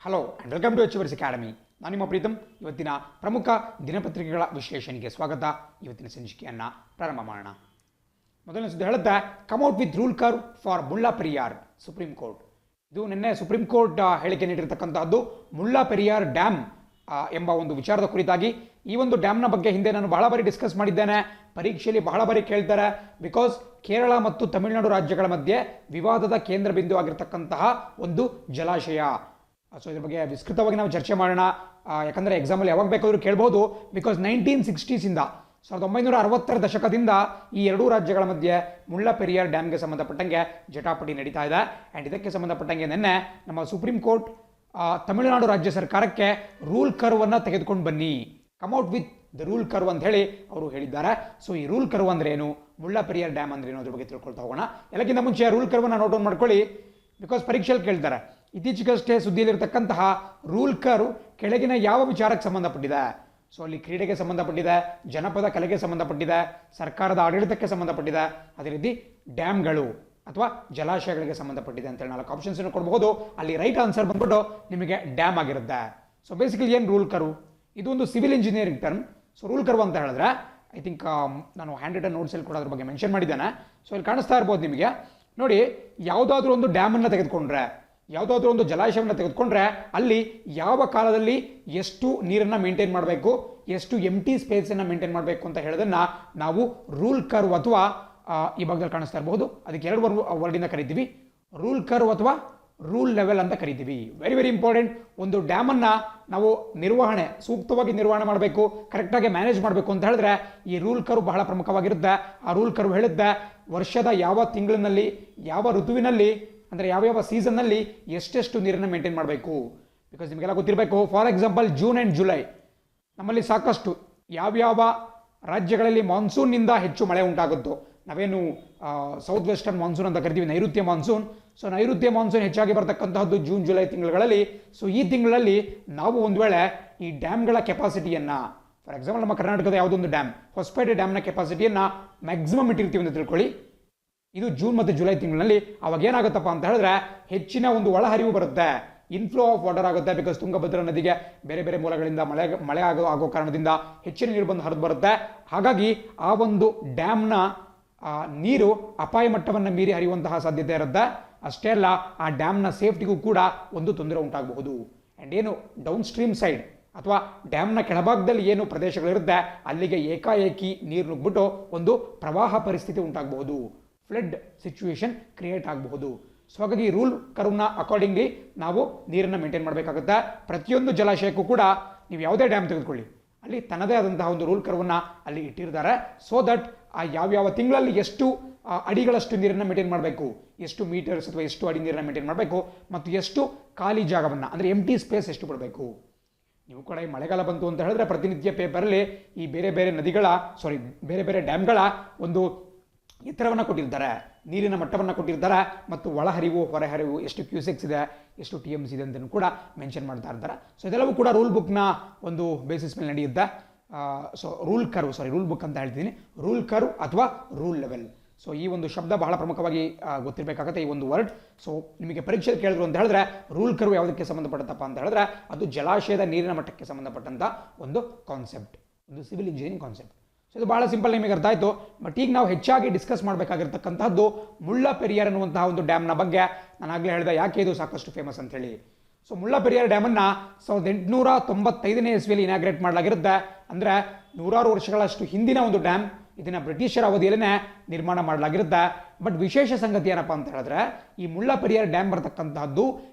Hello and welcome to H academy. ನಾನು ನಿಮ್ಮ ಪ್ರೀತಮ್. ಇವತ್ತಿನ ಪ್ರಮುಖ ದಿನಪತ್ರಿಕೆಗಳ ವಿಶ್ಲೇಷಣೆಗೆ ಸ್ವಾಗತ. ಇವತ್ತಿನ ಸಂಚಿಕೆಯನ್ನು ಪ್ರಾರಂಭ ಮಾಡೋಣ. ಮೊದಲನೇ ಸುದ್ದಿ ಹೇಳುತ್ತೆ, come out with rule curve for Mulla Periyar supreme court. ಇದು ನಿನ್ನೆ ಸುಪ್ರೀಂ ಕೋರ್ಟ್ ಹೇಳಿಕೆ ನೀಡಿರತಕ್ಕಂತಹದ್ದು ಮುಲ್ಲಾ ಪೆರಿಯಾರ್ ಡ್ಯಾಮ್ ಎಂಬ ಒಂದು ವಿಚಾರದ ಕುರಿತಾಗಿ. ಈ ಒಂದು ಡ್ಯಾಮ್ನ ಬಗ್ಗೆ ಹಿಂದೆ ನಾನು ಬಹಳ ಬಾರಿ ಡಿಸ್ಕಸ್ ಮಾಡಿದ್ದೇನೆ, ಪರೀಕ್ಷೆಯಲ್ಲಿ ಬಹಳ ಬಾರಿ ಕೇಳ್ತಾರೆ. ಬಿಕಾಸ್ ಕೇರಳ ಮತ್ತು ತಮಿಳುನಾಡು ರಾಜ್ಯಗಳ ಮಧ್ಯೆ ವಿವಾದದ ಕೇಂದ್ರ ಬಿಂದು ಆಗಿರ್ತಕ್ಕಂತಹ ಒಂದು ಜಲಾಶಯ. ಸೊ ಇದ್ರ ಬಗ್ಗೆ ವಿಸ್ತೃತವಾಗಿ ನಾವು ಚರ್ಚೆ ಮಾಡೋಣ. ಯಾಕಂದರೆ ಎಕ್ಸಾಮಲ್ಲಿ ಯಾವಾಗ ಬೇಕಾದರೂ ಕೇಳ್ಬೋದು. ಬಿಕಾಸ್ 1960 1960ರ ದಶಕದಿಂದ ಈ ಎರಡೂ ರಾಜ್ಯಗಳ ಮಧ್ಯೆ ಮುಲ್ಲಾ ಪೆರಿಯಾರ್ ಡ್ಯಾಮ್ಗೆ ಸಂಬಂಧಪಟ್ಟಂಗೆ ಜಟಾಪಟಿ ನಡೀತಾ ಇದೆ. ಆ್ಯಂಡ್ ಇದಕ್ಕೆ ಸಂಬಂಧಪಟ್ಟಂಗೆ ನಿನ್ನೆ ನಮ್ಮ ಸುಪ್ರೀಂ ಕೋರ್ಟ್ ತಮಿಳುನಾಡು ರಾಜ್ಯ ಸರ್ಕಾರಕ್ಕೆ ರೂಲ್ ಕರ್ವನ್ನು ತೆಗೆದುಕೊಂಡು ಬನ್ನಿ, come out with the rule curve ಅಂತ ಹೇಳಿ ಅವರು ಹೇಳಿದ್ದಾರೆ. ಸೊ ಈ ರೂಲ್ ಕರ್ವ್ ಅಂದ್ರೆ ಏನು, ಮುಲ್ಲಾ ಪೆರಿಯಾರ್ ಡ್ಯಾಮ್ ಅಂದ್ರೆ ಏನು, ಅದ್ರ ಬಗ್ಗೆ ತಿಳ್ಕೊಳ್ತಾ ಹೋಗೋಣ. ಎಲ್ಲಕ್ಕಿಂತ ಮುಂಚೆ ರೂಲ್ ಕರ್ವನ್ನು ನೋಟ್ ಡೌನ್ ಮಾಡ್ಕೊಳ್ಳಿ, ಬಿಕಾಸ್ ಪರೀಕ್ಷೆಯಲ್ಲಿ ಕೇಳ್ತಾರೆ. ಇತ್ತೀಚೆಗಷ್ಟೇ ಸುದ್ದಿಯಲ್ಲಿರ್ತಕ್ಕಂತಹ ರೂಲ್ ಕರ್ವ್ ಕೆಳಗಿನ ಯಾವ ವಿಚಾರಕ್ಕೆ ಸಂಬಂಧಪಟ್ಟಿದೆ? ಸೊ ಅಲ್ಲಿ ಕ್ರೀಡೆಗೆ ಸಂಬಂಧಪಟ್ಟಿದೆ, ಜನಪದ ಕಲೆಗೆ ಸಂಬಂಧಪಟ್ಟಿದೆ, ಸರ್ಕಾರದ ಆಡಳಿತಕ್ಕೆ ಸಂಬಂಧಪಟ್ಟಿದೆ, ಅದೇ ರೀತಿ ಡ್ಯಾಮ್ಗಳು ಅಥವಾ ಜಲಾಶಯಗಳಿಗೆ ಸಂಬಂಧಪಟ್ಟಿದೆ ಅಂತೇಳಿ 4 ಆಪ್ಷನ್ಸ್ ಕೊಡಬಹುದು. ಅಲ್ಲಿ ರೈಟ್ ಆನ್ಸರ್ ಬಂದ್ಬಿಟ್ಟು ನಿಮಗೆ ಡ್ಯಾಮ್ ಆಗಿರುತ್ತೆ. ಸೊ ಬೇಸಿಕಲಿ ಏನು ರೂಲ್ ಕರ್ವ್? ಇದು ಒಂದು civil engineering term. So rule curve ಅಂತ ಹೇಳಿದ್ರೆ ಐ ಥಿಂಕ್ ನಾನು ಹ್ಯಾಂಡ್ ರಿಟನ್ ನೋಟ್ಸಲ್ಲಿ ಕೂಡ ಅದ್ರ ಬಗ್ಗೆ ಮೆನ್ಷನ್ ಮಾಡಿದ್ದೇನೆ. ಸೊ ಇಲ್ಲಿ ಕಾಣಿಸ್ತಾ ಇರ್ಬೋದು ನಿಮಗೆ. ನೋಡಿ, ಯಾವುದಾದ್ರೂ ಒಂದು ಡ್ಯಾಮನ್ನು ತೆಗೆದುಕೊಂಡ್ರೆ, ಯಾವುದಾದ್ರೂ ಒಂದು ಜಲಾಶಯವನ್ನು ತೆಗೆದುಕೊಂಡ್ರೆ ಅಲ್ಲಿ ಯಾವ ಕಾಲದಲ್ಲಿ ಎಷ್ಟು ನೀರನ್ನು ಮೇಂಟೈನ್ ಮಾಡಬೇಕು, ಎಷ್ಟು ಎಂಟಿ ಸ್ಪೇಸನ್ನು ಮೇಂಟೈನ್ ಮಾಡಬೇಕು ಅಂತ ಹೇಳೋದನ್ನು ನಾವು ರೂಲ್ ಕರ್ವ್ ಅಥವಾ ಈ ಭಾಗದಲ್ಲಿ ಕಾಣಿಸ್ತಾ ಇರಬಹುದು, ಅದಕ್ಕೆ 2 ವರ್ಡಿಂದ ಕರಿತೀವಿ, ರೂಲ್ ಕರ್ವ್ ಅಥವಾ ರೂಲ್ ಲೆವೆಲ್ ಅಂತ ಕರಿತೀವಿ. Very very important. ಒಂದು ಡ್ಯಾಮನ್ನು ನಾವು ಸೂಕ್ತವಾಗಿ ನಿರ್ವಹಣೆ ಮಾಡಬೇಕು, ಕರೆಕ್ಟಾಗಿ ಮ್ಯಾನೇಜ್ ಮಾಡಬೇಕು ಅಂತ ಹೇಳಿದ್ರೆ ಈ ರೂಲ್ ಕರ್ವ್ ಬಹಳ ಪ್ರಮುಖವಾಗಿರುತ್ತೆ. ಆ ರೂಲ್ ಕರ್ವ್ ಹೇಳುತ್ತೆ ವರ್ಷದ ಯಾವ ತಿಂಗಳಿನಲ್ಲಿ, ಯಾವ ಋತುವಿನಲ್ಲಿ, ಅಂದರೆ ಯಾವ್ಯಾವ ಸೀಸನ್ನಲ್ಲಿ ಎಷ್ಟೆಷ್ಟು ನೀರನ್ನು ಮೇಂಟೈನ್ ಮಾಡಬೇಕು. ಬಿಕಾಸ್ ನಿಮಗೆಲ್ಲ ಗೊತ್ತಿರಬೇಕು, for example June and July ನಮ್ಮಲ್ಲಿ ಸಾಕಷ್ಟು ಯಾವ್ಯಾವ ರಾಜ್ಯಗಳಲ್ಲಿ ಮಾನ್ಸೂನ್ನಿಂದ ಹೆಚ್ಚು ಮಳೆ ಉಂಟಾಗುತ್ತೋ, ನಾವೇನು ಸೌತ್ ವೆಸ್ಟರ್ನ್ ಮಾನ್ಸೂನ್ ಅಂತ ಕರಿತೀವಿ, ನೈಋತ್ಯ ಮಾನ್ಸೂನ್. ಸೊ ನೈಋತ್ಯ ಮಾನ್ಸೂನ್ ಹೆಚ್ಚಾಗಿ ಬರ್ತಕ್ಕಂತಹದ್ದು ಜೂನ್ ಜುಲೈ ತಿಂಗಳುಗಳಲ್ಲಿ. ಸೊ ಈ ತಿಂಗಳಲ್ಲಿ ನಾವು ಒಂದು ವೇಳೆ ಈ ಡ್ಯಾಮ್ಗಳ ಕೆಪಾಸಿಟಿಯನ್ನು, ಫಾರ್ ಎಕ್ಸಾಂಪಲ್ ನಮ್ಮ ಕರ್ನಾಟಕದ ಯಾವುದೊಂದು ಡ್ಯಾಮ್, ಹೊಸಪೇಟೆ ಡ್ಯಾಮ್ನ ಕೆಪಾಸಿಟಿಯನ್ನು ಮ್ಯಾಕ್ಸಿಮಮ್ ಇಟ್ಟಿರ್ತೀವಿ ಅಂತ ತಿಳ್ಕೊಳ್ಳಿ. ಇದು ಜೂನ್ ಮತ್ತು ಜುಲೈ ತಿಂಗಳಲ್ಲಿ. ಅವಾಗ ಏನಾಗುತ್ತಪ್ಪ ಅಂತ ಹೇಳಿದ್ರೆ ಹೆಚ್ಚಿನ ಒಂದು ಒಳಹರಿವು ಬರುತ್ತೆ, ಇನ್ಫ್ಲೋ ಆಫ್ ವಾಟರ್ ಆಗುತ್ತೆ. ಬಿಕಾಸ್ ತುಂಗಭದ್ರಾ ನದಿಗೆ ಬೇರೆ ಬೇರೆ ಮೂಲಗಳಿಂದ ಮಳೆ ಆಗೋ ಕಾರಣದಿಂದ ಹೆಚ್ಚಿನ ನೀರು ಬಂದು ಹರಿದು ಬರುತ್ತೆ. ಹಾಗಾಗಿ ಆ ಒಂದು ಡ್ಯಾಮ್ನ ನೀರು ಅಪಾಯ ಮಟ್ಟವನ್ನು ಮೀರಿ ಹರಿಯುವಂತಹ ಸಾಧ್ಯತೆ ಇರುತ್ತೆ. ಅಷ್ಟೇ ಅಲ್ಲ, ಆ ಡ್ಯಾಮ್ನ ಸೇಫ್ಟಿಗೂ ಕೂಡ ಒಂದು ತೊಂದರೆ ಉಂಟಾಗಬಹುದು. ಆ್ಯಂಡ್ ಏನು ಡೌನ್ ಸ್ಟ್ರೀಮ್ ಸೈಡ್ ಅಥವಾ ಡ್ಯಾಮ್ನ ಕೆಳಭಾಗದಲ್ಲಿ ಏನು ಪ್ರದೇಶಗಳಿರುತ್ತೆ ಅಲ್ಲಿಗೆ ಏಕಾಏಕಿ ನೀರು ನುಗ್ಬಿಟ್ಟು ಒಂದು ಪ್ರವಾಹ ಪರಿಸ್ಥಿತಿ ಉಂಟಾಗಬಹುದು, ಫ್ಲಡ್ ಸಿಚುವೇಶನ್ ಕ್ರಿಯೇಟ್ ಆಗಬಹುದು. ಸೊ ಹಾಗಾಗಿ ರೂಲ್ ಕರ್ವ್ನ ಅಕಾರ್ಡಿಂಗ್ಲಿ ನಾವು ನೀರನ್ನು ಮೇಂಟೈನ್ ಮಾಡಬೇಕಾಗುತ್ತೆ. ಪ್ರತಿಯೊಂದು ಜಲಾಶಯಕ್ಕೂ ಕೂಡ ನೀವು ಯಾವುದೇ ಡ್ಯಾಮ್ ತೆಗೆದುಕೊಳ್ಳಿ, ಅಲ್ಲಿ ತನ್ನದೇ ಆದಂತಹ ಒಂದು ರೂಲ್ ಕರ್ವ್ನ ಅಲ್ಲಿ ಇಟ್ಟಿರ್ತಾರೆ. ಸೊ ದಟ್ ಆ ಯಾವ್ಯಾವ ತಿಂಗಳಲ್ಲಿ ಎಷ್ಟು ಅಡಿಗಳಷ್ಟು ನೀರನ್ನು ಮೇಂಟೈನ್ ಮಾಡಬೇಕು, ಎಷ್ಟು ಮೀಟರ್ಸ್ ಅಥವಾ ಎಷ್ಟು ಅಡಿ ನೀರನ್ನು ಮೇಂಟೈನ್ ಮಾಡಬೇಕು, ಮತ್ತು ಎಷ್ಟು ಖಾಲಿ ಜಾಗವನ್ನು ಅಂದರೆ ಎಂಟಿ ಸ್ಪೇಸ್ ಎಷ್ಟು ಬಿಡಬೇಕು. ನೀವು ಕೂಡ ಈ ಮಳೆಗಾಲ ಬಂತು ಅಂತ ಹೇಳಿದ್ರೆ ಪ್ರತಿನಿತ್ಯ ಪೇಪರಲ್ಲಿ ಈ ಬೇರೆ ಬೇರೆ ಡ್ಯಾಮ್ಗಳ ಒಂದು ಎತ್ತರವನ್ನು ಕೊಟ್ಟಿರ್ತಾರೆ, ನೀರಿನ ಮಟ್ಟವನ್ನು ಕೊಟ್ಟಿರ್ತಾರೆ, ಮತ್ತು ಒಳಹರಿವು ಹೊರಹರಿವು ಎಷ್ಟು ಕ್ಯೂಸೆಕ್ಸ್ ಇದೆ, ಎಷ್ಟು TMC ಇದೆ ಅಂತಲೂ ಕೂಡ ಮೆನ್ಷನ್ ಮಾಡ್ತಾ ಇರ್ತಾರೆ. ಸೊ ಇದೆಲ್ಲವೂ ಕೂಡ ರೂಲ್ ಬುಕ್ನ ಒಂದು ಬೇಸಿಸ್ ಮೇಲೆ ನಡೆಯುತ್ತೆ. ಸೊ ರೂಲ್ ಬುಕ್ ಅಂತ ಹೇಳ್ತೀನಿ, ರೂಲ್ ಕರ್ವ್ ಅಥವಾ ರೂಲ್ ಲೆವೆಲ್. ಸೊ ಈ ಒಂದು ಶಬ್ದ ಬಹಳ ಪ್ರಮುಖವಾಗಿ ಗೊತ್ತಿರಬೇಕಾಗುತ್ತೆ, ಈ ಒಂದು ವರ್ಡ್. ಸೊ ನಿಮಗೆ ಪರೀಕ್ಷೆಯಲ್ಲಿ ಕೇಳಿದ್ರು ಅಂತ ಹೇಳಿದ್ರೆ ರೂಲ್ ಕರ್ವ್ ಯಾವುದಕ್ಕೆ ಸಂಬಂಧಪಟ್ಟಂತಪ್ಪ ಅಂತ ಹೇಳಿದ್ರೆ ಅದು ಜಲಾಶಯದ ನೀರಿನ ಮಟ್ಟಕ್ಕೆ ಸಂಬಂಧಪಟ್ಟಂಥ ಒಂದು ಕಾನ್ಸೆಪ್ಟ್, ಒಂದು ಸಿವಿಲ್ ಇಂಜಿನಿಯರಿಂಗ್ ಕಾನ್ಸೆಪ್ಟ್. ಸೊ ಇದು ಬಹಳ ಸಿಂಪಲ್, ನಿಮಗೆ ಅರ್ಥ ಆಯಿತು. ಬಟ್ ಈಗ ನಾವು ಹೆಚ್ಚಾಗಿ ಡಿಸ್ಕಸ್ ಮಾಡಬೇಕಾಗಿರ್ತಕ್ಕಂಥದ್ದು ಮುಲ್ಲಾ ಪೆರಿಯಾರ್ ಅನ್ನುವಂತಹ ಒಂದು ಡ್ಯಾಮ್ನ ಬಗ್ಗೆ. ನಾನು ಆಗಲೇ ಹೇಳಿದೆ ಯಾಕೆ ಇದು ಸಾಕಷ್ಟು ಫೇಮಸ್ ಅಂತ ಹೇಳಿ. ಸೊ ಮುಲ್ಲಾ ಪೆರಿಯಾರ್ ಡ್ಯಾಮನ್ನು 1895ನೇ ಇಸ್ವಿಯಲ್ಲಿ ಇನಾಗ್ರೇಟ್ ಮಾಡಲಾಗಿರುತ್ತೆ. ಅಂದರೆ 100 ವರ್ಷಗಳಷ್ಟು ಹಿಂದಿನ ಒಂದು ಡ್ಯಾಮ್. ಇದನ್ನು ಬ್ರಿಟಿಷರ ಅವಧಿಯಲ್ಲೇ ನಿರ್ಮಾಣ ಮಾಡಲಾಗಿರುತ್ತೆ. ಬಟ್ ವಿಶೇಷ ಸಂಗತಿ ಏನಪ್ಪ ಅಂತ ಹೇಳಿದ್ರೆ ಈ ಮುಲ್ಲಾ ಪೆರಿಯಾರ್ ಡ್ಯಾಮ್ ಬರತಕ್ಕಂತಹದ್ದು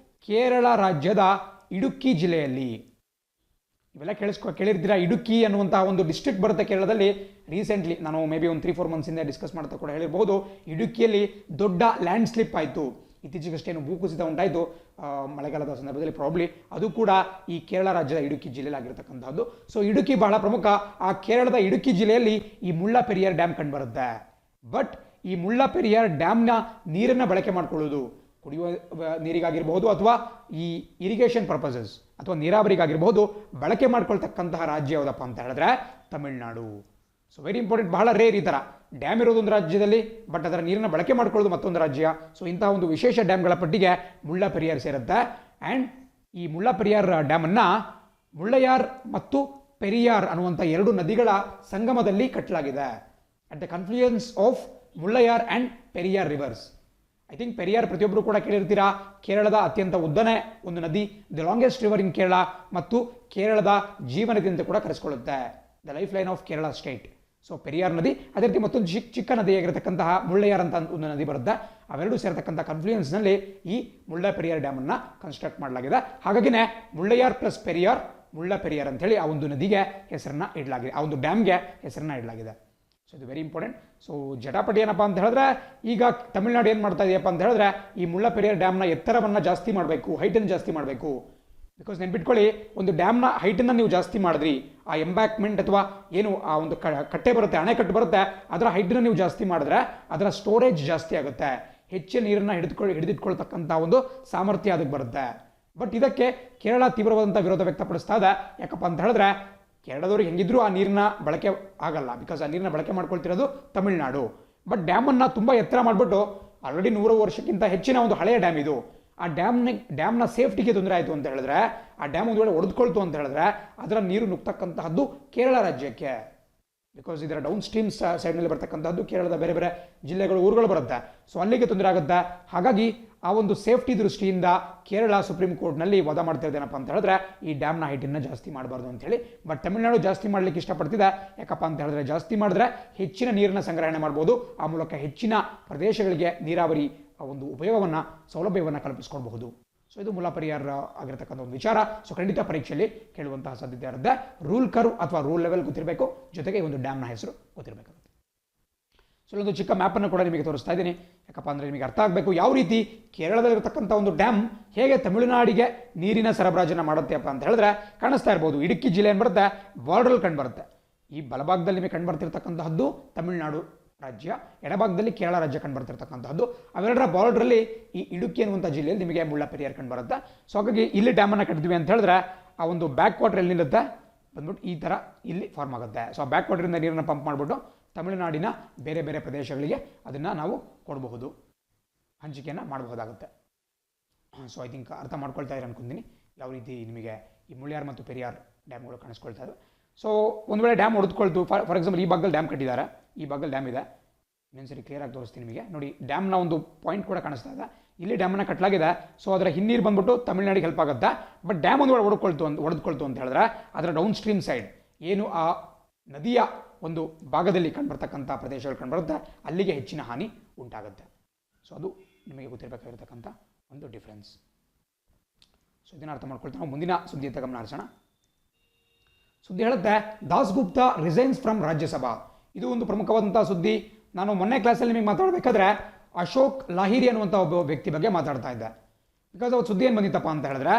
ಕೇರಳ ರಾಜ್ಯದ ಇಡುಕ್ಕಿ ಜಿಲ್ಲೆಯಲ್ಲಿ. ಇವೆಲ್ಲ ಕೇಳಿರ್ತೀರಾ, ಇಡುಕ್ಕಿ ಅನ್ನುವಂತಹ ಒಂದು ಡಿಸ್ಟ್ರಿಕ್ಟ್ ಬರುತ್ತೆ ಕೇರಳದಲ್ಲಿ. ರೀಸೆಂಟ್ಲಿ ನಾನು ಮೇ ಬಿ ಒಂದು 3-4 ಮಂತ್ಸಿಂದ ಡಿಸ್ಕಸ್ ಮಾಡ್ತಾ ಕೂಡ ಹೇಳಿರ್ಬೋದು, ಇಡುಕ್ಕಿಯಲ್ಲಿ ದೊಡ್ಡ ಲ್ಯಾಂಡ್ ಸ್ಲಿಪ್ ಆಯಿತು. ಇತ್ತೀಚೆಗಷ್ಟೇನು ಭೂಕುಸಿತ ಉಂಟಾಯಿತು ಮಳೆಗಾಲದ ಸಂದರ್ಭದಲ್ಲಿ, ಪ್ರಾಬ್ಲಿ ಅದು ಕೂಡ ಈ ಕೇರಳ ರಾಜ್ಯದ ಇಡುಕ್ಕಿ ಜಿಲ್ಲೆಯಲ್ಲಿ ಆಗಿರತಕ್ಕಂಥದ್ದು. ಸೊ ಇಡುಕ್ಕಿ ಬಹಳ ಪ್ರಮುಖ. ಆ ಕೇರಳದ ಇಡುಕ್ಕಿ ಜಿಲ್ಲೆಯಲ್ಲಿ ಈ ಮುಲ್ಲಾ ಪೆರಿಯಾರ್ ಡ್ಯಾಮ್ ಕಂಡುಬರುತ್ತೆ. ಬಟ್ ಈ ಮುಲ್ಲಾ ಪೆರಿಯಾರ್ ಡ್ಯಾಮ್ನ ನೀರನ್ನು ಬಳಕೆ ಮಾಡಿಕೊಳ್ಳೋದು ಕುಡಿಯುವ ನೀರಿಗಾಗಿರ್ಬೋದು ಅಥವಾ ಈ ಇರಿಗೇಷನ್ ಪರ್ಪಸಸ್ ಅಥವಾ ನೀರಾವರಿಗಾಗಿರ್ಬೋದು ಬಳಕೆ ಮಾಡ್ಕೊಳ್ತಕ್ಕಂತಹ ರಾಜ್ಯ ಯಾವುದಪ್ಪ ಅಂತ ಹೇಳಿದ್ರೆ ತಮಿಳುನಾಡು. ಸೊ ವೆರಿ ಇಂಪಾರ್ಟೆಂಟ್, ಬಹಳ ರೇರ್ ಈ ಥರ ಡ್ಯಾಮ್ ಇರೋದೊಂದು ರಾಜ್ಯದಲ್ಲಿ ಬಟ್ ಅದರ ನೀರನ್ನು ಬಳಕೆ ಮಾಡ್ಕೊಳ್ಳೋದು ಮತ್ತೊಂದು ರಾಜ್ಯ. ಸೊ ಇಂತಹ ಒಂದು ವಿಶೇಷ ಡ್ಯಾಮ್ಗಳ ಪಟ್ಟಿಗೆ ಮುಲ್ಲಾ ಪೆರಿಯಾರ್ ಸೇರುತ್ತೆ. ಆ್ಯಂಡ್ ಈ ಮುಳ್ಳಪೆರಿಯಾರ್ ಡ್ಯಾಮನ್ನು ಮುಳ್ಳಯಾರ್ ಮತ್ತು ಪೆರಿಯಾರ್ ಅನ್ನುವಂಥ ಎರಡು ನದಿಗಳ ಸಂಗಮದಲ್ಲಿ ಕಟ್ಟಲಾಗಿದೆ. At the confluence of Mullayar and Periyar rivers. I think Periyar ಪ್ರತಿಯೊಬ್ಬರು ಕೂಡ ಕೇಳಿರ್ತೀರಾ, ಕೇರಳದ ಅತ್ಯಂತ ಉದ್ದನೇ ಒಂದು ನದಿ, the longest river in Kerala, ಮತ್ತು ಕೇರಳದ ಜೀವನದಿ ಅಂತ ಕೂಡ ಕರೆಸ್ಕೊಳ್ಳುತ್ತೆ, the life line of Kerala state. So Periyar ನದಿ, ಅದೇ ರೀತಿ ಮತ್ತೊಂದು ಚಿಕ್ಕ ನದಿಯಾಗಿರತಕ್ಕಂತಹ ಮುಳ್ಳಯಾರ್ ಅಂತ ಒಂದು ನದಿ ಬರುತ್ತೆ. ಅವೆರಡೂ ಸೇರತಕ್ಕಂಥ ಕನ್ಫ್ಲೂಯೆನ್ಸ್ನಲ್ಲಿ ಈ ಮುಳ್ಳಪೆರಿಯಾರ್ ಡ್ಯಾಮನ್ನು ಕನ್ಸ್ಟ್ರಕ್ಟ್ ಮಾಡಲಾಗಿದೆ. ಹಾಗಾಗಿನೇ ಮುಳ್ಳಯಾರ್ ಪ್ಲಸ್ ಪೆರಿಯಾರ್, ಮುಳ್ಳಪೆರಿಯಾರ್ ಅಂತೇಳಿ ಆ ಒಂದು ನದಿಗೆ ಹೆಸರನ್ನ ಇಡಲಾಗಿದೆ, ಆ ಒಂದು ಡ್ಯಾಮ್ಗೆ ಹೆಸರನ್ನ ಇಡಲಾಗಿದೆ. ಸೊ ಇದು ವೆರಿ ಇಂಪಾರ್ಟೆಂಟ್. ಸೊ ಜಟಾಪಟಿ ಏನಪ್ಪ ಅಂತ ಹೇಳಿದ್ರೆ, ಈಗ ತಮಿಳುನಾಡು ಏನು ಮಾಡ್ತಾ ಇದೆಯಪ್ಪ ಅಂತ ಹೇಳಿದ್ರೆ, ಈ ಮುಳ್ಳಪೆರಿಯಾರ್ ಡ್ಯಾಮ್ನ ಎತ್ತರವನ್ನು ಜಾಸ್ತಿ ಮಾಡಬೇಕು, ಹೈಟನ್ನು ಜಾಸ್ತಿ ಮಾಡಬೇಕು. ಬಿಕಾಸ್ ನೆನ್ಪಿಟ್ಕೊಳ್ಳಿ, ಒಂದು ಡ್ಯಾಮ್ನ ಹೈಟನ್ನು ನೀವು ಜಾಸ್ತಿ ಮಾಡಿದ್ರಿ, ಆ ಎಂಬ್ಯಾಕ್ಮೆಂಟ್ ಅಥವಾ ಏನು ಆ ಒಂದು ಕಟ್ಟೆ ಬರುತ್ತೆ, ಅಣೆಕಟ್ಟು ಬರುತ್ತೆ, ಅದರ ಹೈಟನ್ನು ನೀವು ಜಾಸ್ತಿ ಮಾಡಿದ್ರೆ ಅದರ ಸ್ಟೋರೇಜ್ ಜಾಸ್ತಿ ಆಗುತ್ತೆ, ಹೆಚ್ಚಿನ ನೀರನ್ನು ಹಿಡಿದಿಟ್ಕೊಳ್ತಕ್ಕಂಥ ಒಂದು ಸಾಮರ್ಥ್ಯ ಅದಕ್ಕೆ ಬರುತ್ತೆ. ಬಟ್ ಇದಕ್ಕೆ ಕೇರಳ ತೀವ್ರವಾದಂಥ ವಿರೋಧ ವ್ಯಕ್ತಪಡಿಸ್ತಾ ಇದೆ. ಯಾಕಪ್ಪ ಅಂತ ಹೇಳಿದ್ರೆ, ಕೇರಳದವ್ರಿಗೆ ಹೆಂಗಿದ್ರು ಆ ನೀರನ್ನ ಬಳಕೆ ಆಗಲ್ಲ, ಬಿಕಾಸ್ ಆ ನೀರನ್ನ ಬಳಕೆ ಮಾಡ್ಕೊಳ್ತಿರೋದು ತಮಿಳುನಾಡು. ಬಟ್ ಡ್ಯಾಮನ್ನು ತುಂಬ ಎತ್ತರ ಮಾಡಿಬಿಟ್ಟು, ಆಲ್ರೆಡಿ 100 ವರ್ಷಕ್ಕಿಂತ ಹೆಚ್ಚಿನ ಒಂದು ಹಳೆಯ ಡ್ಯಾಮ್ ಇದು, ಆ ಡ್ಯಾಮ್ನ ಸೇಫ್ಟಿಗೆ ತೊಂದರೆ ಆಯಿತು ಅಂತ ಹೇಳಿದ್ರೆ, ಆ ಡ್ಯಾಮ್ ಒಂದು ವೇಳೆ ಒಡೆದುಕೊಳ್ತು ಅಂತ ಹೇಳಿದ್ರೆ ಅದರ ನೀರು ನುಗ್ತಕ್ಕಂತಹದ್ದು ಕೇರಳ ರಾಜ್ಯಕ್ಕೆ. ಬಿಕಾಸ್ ಇದರ ಡೌನ್ ಸ್ಟ್ರೀಮ್ ಸೈಡ್ನಲ್ಲಿ ಬರ್ತಕ್ಕಂಥದ್ದು ಕೇರಳದ ಬೇರೆ ಬೇರೆ ಜಿಲ್ಲೆಗಳು, ಊರುಗಳು ಬರುತ್ತೆ. ಸೊ ಅಲ್ಲಿಗೆ ತೊಂದರೆ ಆಗುತ್ತೆ. ಹಾಗಾಗಿ ಆ ಒಂದು ಸೇಫ್ಟಿ ದೃಷ್ಟಿಯಿಂದ ಕೇರಳ ಸುಪ್ರೀಂ ಕೋರ್ಟ್ನಲ್ಲಿ ವಾದ ಮಾಡ್ತಾ ಇದ್ದೇನಪ್ಪ ಅಂತ ಹೇಳಿದ್ರೆ, ಈ ಡ್ಯಾಮ್ನ ಹೈಟನ್ನು ಜಾಸ್ತಿ ಮಾಡಬಾರ್ದು ಅಂತೇಳಿ. ಬಟ್ ತಮಿಳುನಾಡು ಜಾಸ್ತಿ ಮಾಡಲಿಕ್ಕೆ ಇಷ್ಟಪಡ್ತಿದೆ. ಯಾಕಪ್ಪ ಅಂತ ಹೇಳಿದ್ರೆ, ಜಾಸ್ತಿ ಮಾಡಿದ್ರೆ ಹೆಚ್ಚಿನ ನೀರನ್ನು ಸಂಗ್ರಹಣೆ ಮಾಡ್ಬೋದು, ಆ ಮೂಲಕ ಹೆಚ್ಚಿನ ಪ್ರದೇಶಗಳಿಗೆ ನೀರಾವರಿ ಒಂದು ಉಪಯೋಗವನ್ನು, ಸೌಲಭ್ಯವನ್ನು ಕಲ್ಪಿಸ್ಕೊಳ್ಬಹುದು. ಸೊ ಇದು ಮುಳ್ಳಪೆರಿಯಾರ್ ಆಗಿರತಕ್ಕಂಥ ಒಂದು ವಿಚಾರ. ಸೊ ಖಂಡಿತ ಪರೀಕ್ಷೆಯಲ್ಲಿ ಕೇಳುವಂತಹ ಸಾಧ್ಯತೆ ಇರುತ್ತೆ. ರೂಲ್ ಕರ್ವ್ ಅಥವಾ ರೂಲ್ ಲೆವೆಲ್ ಗೊತ್ತಿರಬೇಕು, ಜೊತೆಗೆ ಈ ಒಂದು ಡ್ಯಾಮ್ನ ಹೆಸರು ಗೊತ್ತಿರಬೇಕಾಗುತ್ತೆ. ಸೊ ಇಲ್ಲೊಂದು ಚಿಕ್ಕ ಮ್ಯಾಪನ್ನು ಕೂಡ ನಿಮಗೆ ತೋರಿಸ್ತಾ ಇದ್ದೀನಿ. ಯಾಕಪ್ಪ ಅಂದರೆ ನಿಮಗೆ ಅರ್ಥ ಆಗಬೇಕು, ಯಾವ ರೀತಿ ಕೇರಳದಲ್ಲಿರತಕ್ಕಂಥ ಒಂದು ಡ್ಯಾಮ್ ಹೇಗೆ ತಮಿಳುನಾಡಿಗೆ ನೀರಿನ ಸರಬರಾಜನ್ನು ಮಾಡುತ್ತೆಪ್ಪ ಅಂತ ಹೇಳಿದ್ರೆ, ಕಾಣಿಸ್ತಾ ಇರ್ಬೋದು, ಇಡುಕ್ಕಿ ಜಿಲ್ಲೆ ಏನು ಬರುತ್ತೆ, ಬಾರ್ಡ್ರಲ್ಲಿ ಕಂಡು ಬರುತ್ತೆ. ಈ ಬಲಭಾಗದಲ್ಲಿ ನಿಮಗೆ ಕಂಡು ಬರ್ತಿರ್ತಕ್ಕಂತಹದ್ದು ತಮಿಳುನಾಡು ರಾಜ್ಯ, ಎಡಭಾಗದಲ್ಲಿ ಕೇರಳ ರಾಜ್ಯ ಕಂಡು ಬರ್ತಿರ್ತಕ್ಕಂಥದ್ದು. ಅವೆರಡರ ಬಾರ್ಡ್ರಲ್ಲಿ ಈ ಇಡುಕ್ಕಿ ಅನ್ನುವಂಥ ಜಿಲ್ಲೆಯಲ್ಲಿ ನಿಮಗೆ ಮುಳ್ಳಪೆರಿಯಾರ್ ಕಂಡು ಬರುತ್ತೆ. ಸೊ ಹಾಗಾಗಿ ಇಲ್ಲಿ ಡ್ಯಾಮನ್ನು ಕಟ್ಟಿದ್ವಿ ಅಂತ ಹೇಳಿದ್ರೆ, ಆ ಒಂದು ಬ್ಯಾಕ್ ವಾಟರ್ ಎಲ್ಲಿ ನಿಲ್ಲುತ್ತೆ ಬಂದ್ಬಿಟ್ಟು ಈ ಥರ ಇಲ್ಲಿ ಫಾರ್ಮ್ ಆಗುತ್ತೆ. ಸೊ ಆ ಬ್ಯಾಕ್ ವಾಟರಿಂದ ನೀರನ್ನು ಪಂಪ್ ಮಾಡಿಬಿಟ್ಟು ತಮಿಳುನಾಡಿನ ಬೇರೆ ಬೇರೆ ಪ್ರದೇಶಗಳಿಗೆ ಅದನ್ನು ನಾವು ಕೊಡಬಹುದು, ಹಂಚಿಕೆಯನ್ನು ಮಾಡಬಹುದಾಗುತ್ತೆ. ಸೊ ಐ ಥಿಂಕ್ ಅರ್ಥ ಮಾಡ್ಕೊಳ್ತಾ ಇದ್ದಾರೆ ಅನ್ಕೊಂತೀನಿ, ಯಾವ ರೀತಿ ನಿಮಗೆ ಈ ಮುಳ್ಳಯಾರ್ ಮತ್ತು ಪೆರಿಯಾರ್ ಡ್ಯಾಮ್ಗಳು ಕಾಣಿಸ್ಕೊಳ್ತಾ ಇದ್ದಾವೆ. ಸೊ ಒಂದು ವೇಳೆ ಡ್ಯಾಮ್ ಹೊಡೆದುಕೊಳ್ತು, ಫಾರ್ ಎಕ್ಸಾಂಪಲ್ ಈ ಭಾಗದಲ್ಲಿ ಡ್ಯಾಮ್ ಕಟ್ಟಿದ್ದಾರೆ, ಈ ಭಾಗದಲ್ಲಿ ಡ್ಯಾಮ್ ಇದೆ, ಇನ್ನೊಂದ್ಸರಿ ಕ್ಲಿಯರ್ ಆಗಿ ತೋರಿಸ್ತೀನಿ ನಿಮಗೆ. ನೋಡಿ, ಡ್ಯಾಮ್ನ ಒಂದು ಪಾಯಿಂಟ್ ಕೂಡ ಕಾಣಿಸ್ತಾ ಇದೆ, ಇಲ್ಲಿ ಡ್ಯಾಮನ್ನು ಕಟ್ಟಲಾಗಿದೆ. ಸೊ ಅದರ ಹಿನ್ನೀರು ಬಂದ್ಬಿಟ್ಟು ತಮಿಳುನಾಡಿಗೆ ಹೆಲ್ಪ್ ಆಗುತ್ತೆ. ಬಟ್ ಡ್ಯಾಮ್ ಒಂದು ವೇಳೆ ಹೊಡೆದುಕೊಳ್ತು ಅಂತ ಹೇಳಿದ್ರೆ, ಅದರ ಡೌನ್ ಸ್ಟ್ರೀಮ್ ಸೈಡ್ ಏನು ಆ ನದಿಯ ಒಂದು ಭಾಗದಲ್ಲಿ ಕಂಡುಬರ್ತಕ್ಕಂಥ ಪ್ರದೇಶಗಳು ಕಂಡುಬರುತ್ತೆ, ಅಲ್ಲಿಗೆ ಹೆಚ್ಚಿನ ಹಾನಿ ಉಂಟಾಗುತ್ತೆ. ಸೊ ಅದು ನಿಮಗೆ ಗೊತ್ತಿರಬೇಕಾಗಿರ್ತಕ್ಕಂಥ ಒಂದು ಡಿಫ್ರೆನ್ಸ್. ಸೊ ಇದನ್ನು ಅರ್ಥ ಮಾಡ್ಕೊಳ್ತಾ ನಾವು ಮುಂದಿನ ಸುದ್ದಿಯತ್ತ ಗಮನ ಹರಿಸೋಣ. ಸುದ್ದಿ ಹೇಳುತ್ತೆ, ದಾಸ್ಗುಪ್ತಾ ರಿಸೈನ್ಸ್ ಫ್ರಮ್ ರಾಜ್ಯಸಭಾ. ಇದು ಒಂದು ಪ್ರಮುಖವಾದಂಥ ಸುದ್ದಿ. ನಾನು ಮೊನ್ನೆ ಕ್ಲಾಸಲ್ಲಿ ನಿಮಗೆ ಮಾತಾಡಬೇಕಾದ್ರೆ ಅಶೋಕ್ ಲಾಹಿರಿ ಅನ್ನುವಂಥ ಒಬ್ಬ ವ್ಯಕ್ತಿ ಬಗ್ಗೆ ಮಾತಾಡ್ತಾ ಇದ್ದೆ. ಬಿಕಾಸ್ ಅವತ್ತು ಸುದ್ದಿ ಏನು ಬಂದಿತ್ತಪ್ಪ ಅಂತ ಹೇಳಿದ್ರೆ,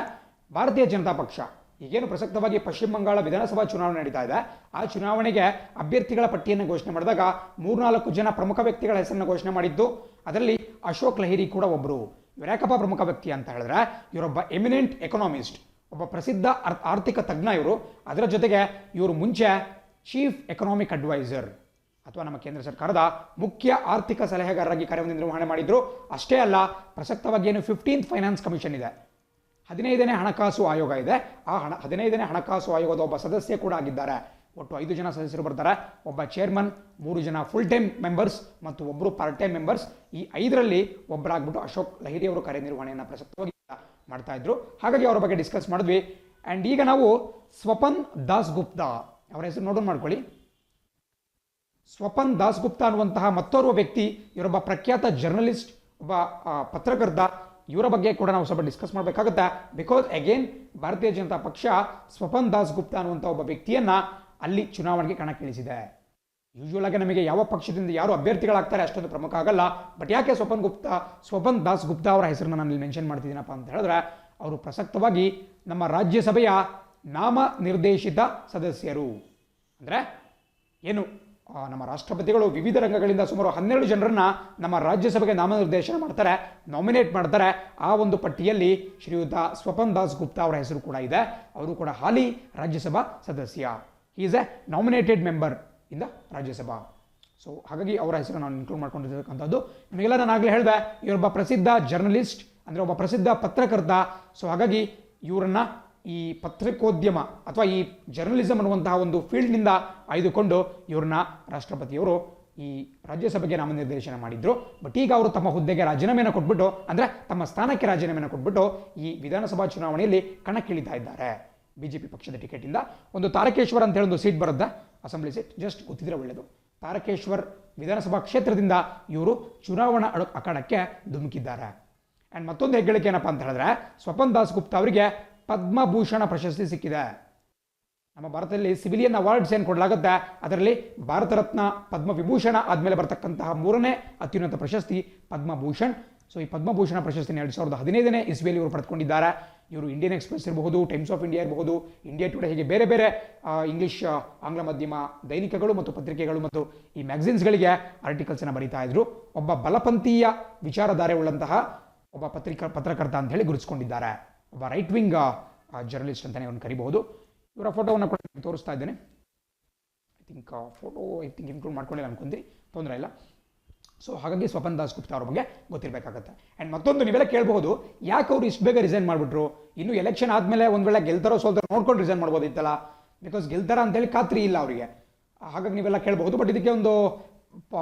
ಭಾರತೀಯ ಜನತಾ ಪಕ್ಷ ಈಗೇನು ಪ್ರಸಕ್ತವಾಗಿ ಪಶ್ಚಿಮ ಬಂಗಾಳ ವಿಧಾನಸಭಾ ಚುನಾವಣೆ ನಡೀತಾ ಇದೆ, ಆ ಚುನಾವಣೆಗೆ ಅಭ್ಯರ್ಥಿಗಳ ಪಟ್ಟಿಯನ್ನು ಘೋಷಣೆ ಮಾಡಿದಾಗ 3-4 ಜನ ಪ್ರಮುಖ ವ್ಯಕ್ತಿಗಳ ಹೆಸರನ್ನು ಘೋಷಣೆ ಮಾಡಿದ್ದು. ಅದರಲ್ಲಿ ಅಶೋಕ್ ಲಾಹಿರಿ ಕೂಡ ಒಬ್ಬರು. ಇವರ್ಯಾಕಪ್ಪ ಪ್ರಮುಖ ವ್ಯಕ್ತಿ ಅಂತ ಹೇಳಿದ್ರೆ, ಇವರೊಬ್ಬ ಎಮಿನೆಂಟ್ ಎಕನಾಮಿಸ್ಟ್, ಒಬ್ಬ ಪ್ರಸಿದ್ಧ ಆರ್ಥಿಕ ತಜ್ಞ ಇವರು. ಅದರ ಜೊತೆಗೆ ಇವರು ಮುಂಚೆ ಚೀಫ್ ಎಕನಾಮಿಕ್ ಅಡ್ವೈಸರ್ ಅಥವಾ ನಮ್ಮ ಕೇಂದ್ರ ಸರ್ಕಾರದ ಮುಖ್ಯ ಆರ್ಥಿಕ ಸಲಹೆಗಾರರಾಗಿ ಕಾರ್ಯವನ್ನು ನಿರ್ವಹಣೆ ಮಾಡಿದ್ರು. ಅಷ್ಟೇ ಅಲ್ಲ, ಪ್ರಸಕ್ತವಾಗಿ ಏನು 15th ಫೈನಾನ್ಸ್ ಕಮಿಷನ್ ಇದೆ, 15ನೇ ಹಣಕಾಸು ಆಯೋಗ ಇದೆ, ಆ 15ನೇ ಹಣಕಾಸು ಆಯೋಗದ ಒಬ್ಬ ಸದಸ್ಯ ಕೂಡ ಆಗಿದ್ದಾರೆ. ಒಟ್ಟು 5 ಜನ ಸದಸ್ಯರು ಬರ್ತಾರೆ, ಒಬ್ಬ ಚೇರ್ಮನ್, 3 ಜನ ಫುಲ್ ಟೈಮ್ ಮೆಂಬರ್ಸ್ ಮತ್ತು ಒಬ್ಬರು ಪಾರ್ಟ್ ಟೈಮ್ ಮೆಂಬರ್ಸ್. ಈ 5ರಲ್ಲಿ ಒಬ್ಬರಾಗ್ಬಿಟ್ಟು ಅಶೋಕ್ ಲಾಹಿರಿ ಅವರು ಕಾರ್ಯನಿರ್ವಹಣೆಯನ್ನು ಪ್ರಸಕ್ತವಾಗಿ ಮಾಡ್ತಾ ಇದ್ರು. ಹಾಗಾಗಿ ಅವರ ಬಗ್ಗೆ ಡಿಸ್ಕಸ್ ಮಾಡಿದ್ವಿ. ಆ್ಯಂಡ್ ಈಗ ನಾವು ಸ್ವಪನ್ ದಾಸ್ಗುಪ್ತಾ ಅವರ ಹೆಸರು ನೋಟ್ ಮಾಡ್ಕೊಳ್ಳಿ. ಸ್ವಪನ್ ದಾಸ್ಗುಪ್ತಾ ಅನ್ನುವಂತಹ ಮತ್ತೋರ್ವ ವ್ಯಕ್ತಿ, ಇವರೊಬ್ಬ ಪ್ರಖ್ಯಾತ ಜರ್ನಲಿಸ್ಟ್, ಒಬ್ಬ ಪತ್ರಕರ್ತ. ಇವರ ಬಗ್ಗೆ ಕೂಡ ನಾವು ಸ್ವಲ್ಪ ಡಿಸ್ಕಸ್ ಮಾಡಬೇಕಾಗುತ್ತೆ. ಬಿಕಾಸ್ ಅಗೇನ್ ಭಾರತೀಯ ಜನತಾ ಪಕ್ಷ ಸ್ವಪನ್ ದಾಸ್ಗುಪ್ತಾ ಅನ್ನುವಂಥ ಒಬ್ಬ ವ್ಯಕ್ತಿಯನ್ನು ಅಲ್ಲಿ ಚುನಾವಣೆಗೆ ಕಣಕ್ಕಿಳಿಸಿದೆ. ಯೂಶುವಲ್ ಆಗಿ ನಮಗೆ ಯಾವ ಪಕ್ಷದಿಂದ ಯಾರು ಅಭ್ಯರ್ಥಿಗಳಾಗ್ತಾರೆ ಅಷ್ಟೊಂದು ಪ್ರಮುಖ ಆಗಲ್ಲ. ಬಟ್ ಯಾಕೆ ಸ್ವಪನ್ ದಾಸ್ಗುಪ್ತಾ ಅವರ ಹೆಸರನ್ನು ನಾನು ಇಲ್ಲಿ ಮೆನ್ಷನ್ ಮಾಡ್ತಿದ್ದೀನಪ್ಪ ಅಂತ ಹೇಳಿದ್ರೆ, ಅವರು ಪ್ರಸಕ್ತವಾಗಿ ನಮ್ಮ ರಾಜ್ಯಸಭೆಯ ನಾಮ ನಿರ್ದೇಶಿತ ಸದಸ್ಯರು. ಅಂದರೆ ಏನು ನಮ್ಮ ರಾಷ್ಟ್ರಪತಿಗಳು ವಿವಿಧ ರಂಗಗಳಿಂದ ಸುಮಾರು 12 ಜನರನ್ನ ನಮ್ಮ ರಾಜ್ಯಸಭೆಗೆ ನಾಮನಿರ್ದೇಶನ ಮಾಡ್ತಾರೆ, ನಾಮಿನೇಟ್ ಮಾಡ್ತಾರೆ. ಆ ಒಂದು ಪಟ್ಟಿಯಲ್ಲಿ ಶ್ರೀಯುತ ಸ್ವಪನ್ ದಾಸ್ಗುಪ್ತಾ ಅವರ ಹೆಸರು ಕೂಡ ಇದೆ. ಅವರು ಕೂಡ ಹಾಲಿ ರಾಜ್ಯಸಭಾ ಸದಸ್ಯ. He is A nominated member in the Rajya Sabha. So ಹಾಗಾಗಿ ಅವರ ಹೆಸರು ನಾನು ಇನ್ಕ್ಲೂಡ್ ಮಾಡ್ಕೊಂಡಿರ್ತಕ್ಕಂಥದ್ದು. ನಿಮಗೆಲ್ಲ ನಾನು ಆಗಲೇ ಹೇಳಿದೆ, ಇವರೊಬ್ಬ ಪ್ರಸಿದ್ಧ ಜರ್ನಲಿಸ್ಟ್, ಅಂದರೆ ಒಬ್ಬ ಪ್ರಸಿದ್ಧ ಪತ್ರಕರ್ತ. ಸೊ ಹಾಗಾಗಿ ಇವರನ್ನು ಈ ಪತ್ರಿಕೋದ್ಯಮ ಅಥವಾ ಈ ಜರ್ನಲಿಸಮ್ ಅನ್ನುವಂತಹ ಒಂದು ಫೀಲ್ಡ್ನಿಂದ ಆಯ್ದುಕೊಂಡು ಇವ್ರನ್ನ ರಾಷ್ಟ್ರಪತಿಯವರು ಈ ರಾಜ್ಯಸಭೆಗೆ ನಾಮನಿರ್ದೇಶನ ಮಾಡಿದ್ರು. ಬಟ್ ಈಗ ಅವರು ತಮ್ಮ ಹುದ್ದೆಗೆ ರಾಜೀನಾಮೆಯನ್ನು ಕೊಟ್ಬಿಟ್ಟು, ಅಂದರೆ ತಮ್ಮ ಸ್ಥಾನಕ್ಕೆ ರಾಜೀನಾಮೆಯನ್ನು ಕೊಟ್ಬಿಟ್ಟು ಈ ವಿಧಾನಸಭಾ ಚುನಾವಣೆಯಲ್ಲಿ ಕಣಕ್ಕಿಳಿತಾ ಇದ್ದಾರೆ. ಬಿಜೆಪಿ ಪಕ್ಷದ ಟಿಕೆಟಿಂದ ಒಂದು ತಾರಕೇಶ್ವರ್ ಅಂತ ಹೇಳಿ ಒಂದು ಸೀಟ್ ಬರುತ್ತೆ, ಅಸೆಂಬ್ಲಿ ಸೀಟ್, ಜಸ್ಟ್ ಗೊತ್ತಿದ್ರೆ ಒಳ್ಳೆಯದು. ತಾರಕೇಶ್ವರ್ ವಿಧಾನಸಭಾ ಕ್ಷೇತ್ರದಿಂದ ಇವರು ಚುನಾವಣಾ ಅಖಾಡಕ್ಕೆ ಧುಮುಕಿದ್ದಾರೆ. ಆ್ಯಂಡ್ ಮತ್ತೊಂದು ಹೆಗ್ಗಳಿಕೆ ಏನಪ್ಪ ಅಂತ ಹೇಳಿದ್ರೆ, ಸ್ವಪನ್ ದಾಸ್ ಗುಪ್ತಾ ಅವರಿಗೆ ಪದ್ಮಭೂಷಣ ಪ್ರಶಸ್ತಿ ಸಿಕ್ಕಿದೆ. ನಮ್ಮ ಭಾರತದಲ್ಲಿ ಸಿವಿಲಿಯನ್ ಅವಾರ್ಡ್ಸ್ ಏನು ಕೊಡಲಾಗುತ್ತೆ, ಅದರಲ್ಲಿ ಭಾರತ ರತ್ನ, ಪದ್ಮವಿಭೂಷಣ ಆದಮೇಲೆ ಬರ್ತಕ್ಕಂತಹ 3ನೇ ಅತ್ಯುನ್ನತ ಪ್ರಶಸ್ತಿ ಪದ್ಮಭೂಷಣ್. ಸೊ ಈ ಪದ್ಮಭೂಷಣ ಪ್ರಶಸ್ತಿನ 2015ನೇ ಇಸ್ವಿಯಲ್ಲಿ ಇವರು ಪಡೆದುಕೊಂಡಿದ್ದಾರೆ. ಇವರು ಇಂಡಿಯನ್ ಎಕ್ಸ್ಪ್ರೆಸ್ ಇರಬಹುದು, ಟೈಮ್ಸ್ ಆಫ್ ಇಂಡಿಯಾ ಇರಬಹುದು, ಇಂಡಿಯಾ ಟುಡೇ, ಹೀಗೆ ಬೇರೆ ಬೇರೆ ಇಂಗ್ಲಿಷ್ ಆಂಗ್ಲ ಮಾಧ್ಯಮ ದೈನಿಕಗಳು ಮತ್ತು ಪತ್ರಿಕೆಗಳು ಮತ್ತು ಈ ಮ್ಯಾಗಝಿನ್ಸ್ಗಳಿಗೆ ಆರ್ಟಿಕಲ್ಸನ್ನು ಬರೀತಾ ಇದ್ರು. ಒಬ್ಬ ಬಲಪಂಥೀಯ ವಿಚಾರಧಾರೆ ಉಳ್ಳಂತಹ ಒಬ್ಬ ಪತ್ರಕರ್ತ ಅಂತ ಹೇಳಿ ಗುರುತಿಸಿಕೊಂಡಿದ್ದಾರೆ. ಒಬ್ಬ ರೈಟ್ ವಿಂಗ್ ಜರ್ನಲಿಸ್ಟ್ ಅಂತಲೇ ಅವನು ಕರಿಬಹುದು. ಇವರ ಫೋಟೋವನ್ನು ಕೂಡ ತೋರಿಸ್ತಾ ಇದ್ದೇನೆ. ಫೋಟೋ ಇನ್ಕ್ಲೂಡ್ ಮಾಡ್ಕೊಂಡಿಲ್ಲ ಅನ್ಕೊಂಡ್ರಿ, ತೊಂದರೆ ಇಲ್ಲ. ಸೊ ಹಾಗಾಗಿ ಸ್ವಪನ್ ದಾಸ್ ಗುಪ್ತಾ ಅವ್ರ ಬಗ್ಗೆ ಗೊತ್ತಿರಬೇಕಾಗತ್ತೆ. ಆ್ಯಂಡ್ ಮತ್ತೊಂದು ನೀವೆಲ್ಲ ಕೇಳಬಹುದು, ಯಾಕೆ ಅವರು ಇಷ್ಟು ಬೇಗ ರಿಸೈನ್ ಮಾಡಿಬಿಟ್ರು? ಇನ್ನು ಎಲೆಕ್ಷನ್ ಆದಮೇಲೆ ಒಂದು ವೇಳೆ ಗೆಲ್ತಾರೋ ಸೋಲ್ತಾರೋ ನೋಡ್ಕೊಂಡು ರಿಸೈನ್ ಮಾಡ್ಬೋದಿತ್ತಲ್ಲ, ಬಿಕಾಸ್ ಗೆಲ್ತಾರ ಅಂತೇಳಿ ಖಾತ್ರಿ ಇಲ್ಲ ಅವರಿಗೆ. ಹಾಗಾಗಿ ನೀವೆಲ್ಲ ಕೇಳಬಹುದು. ಬಟ್ ಇದಕ್ಕೆ ಒಂದು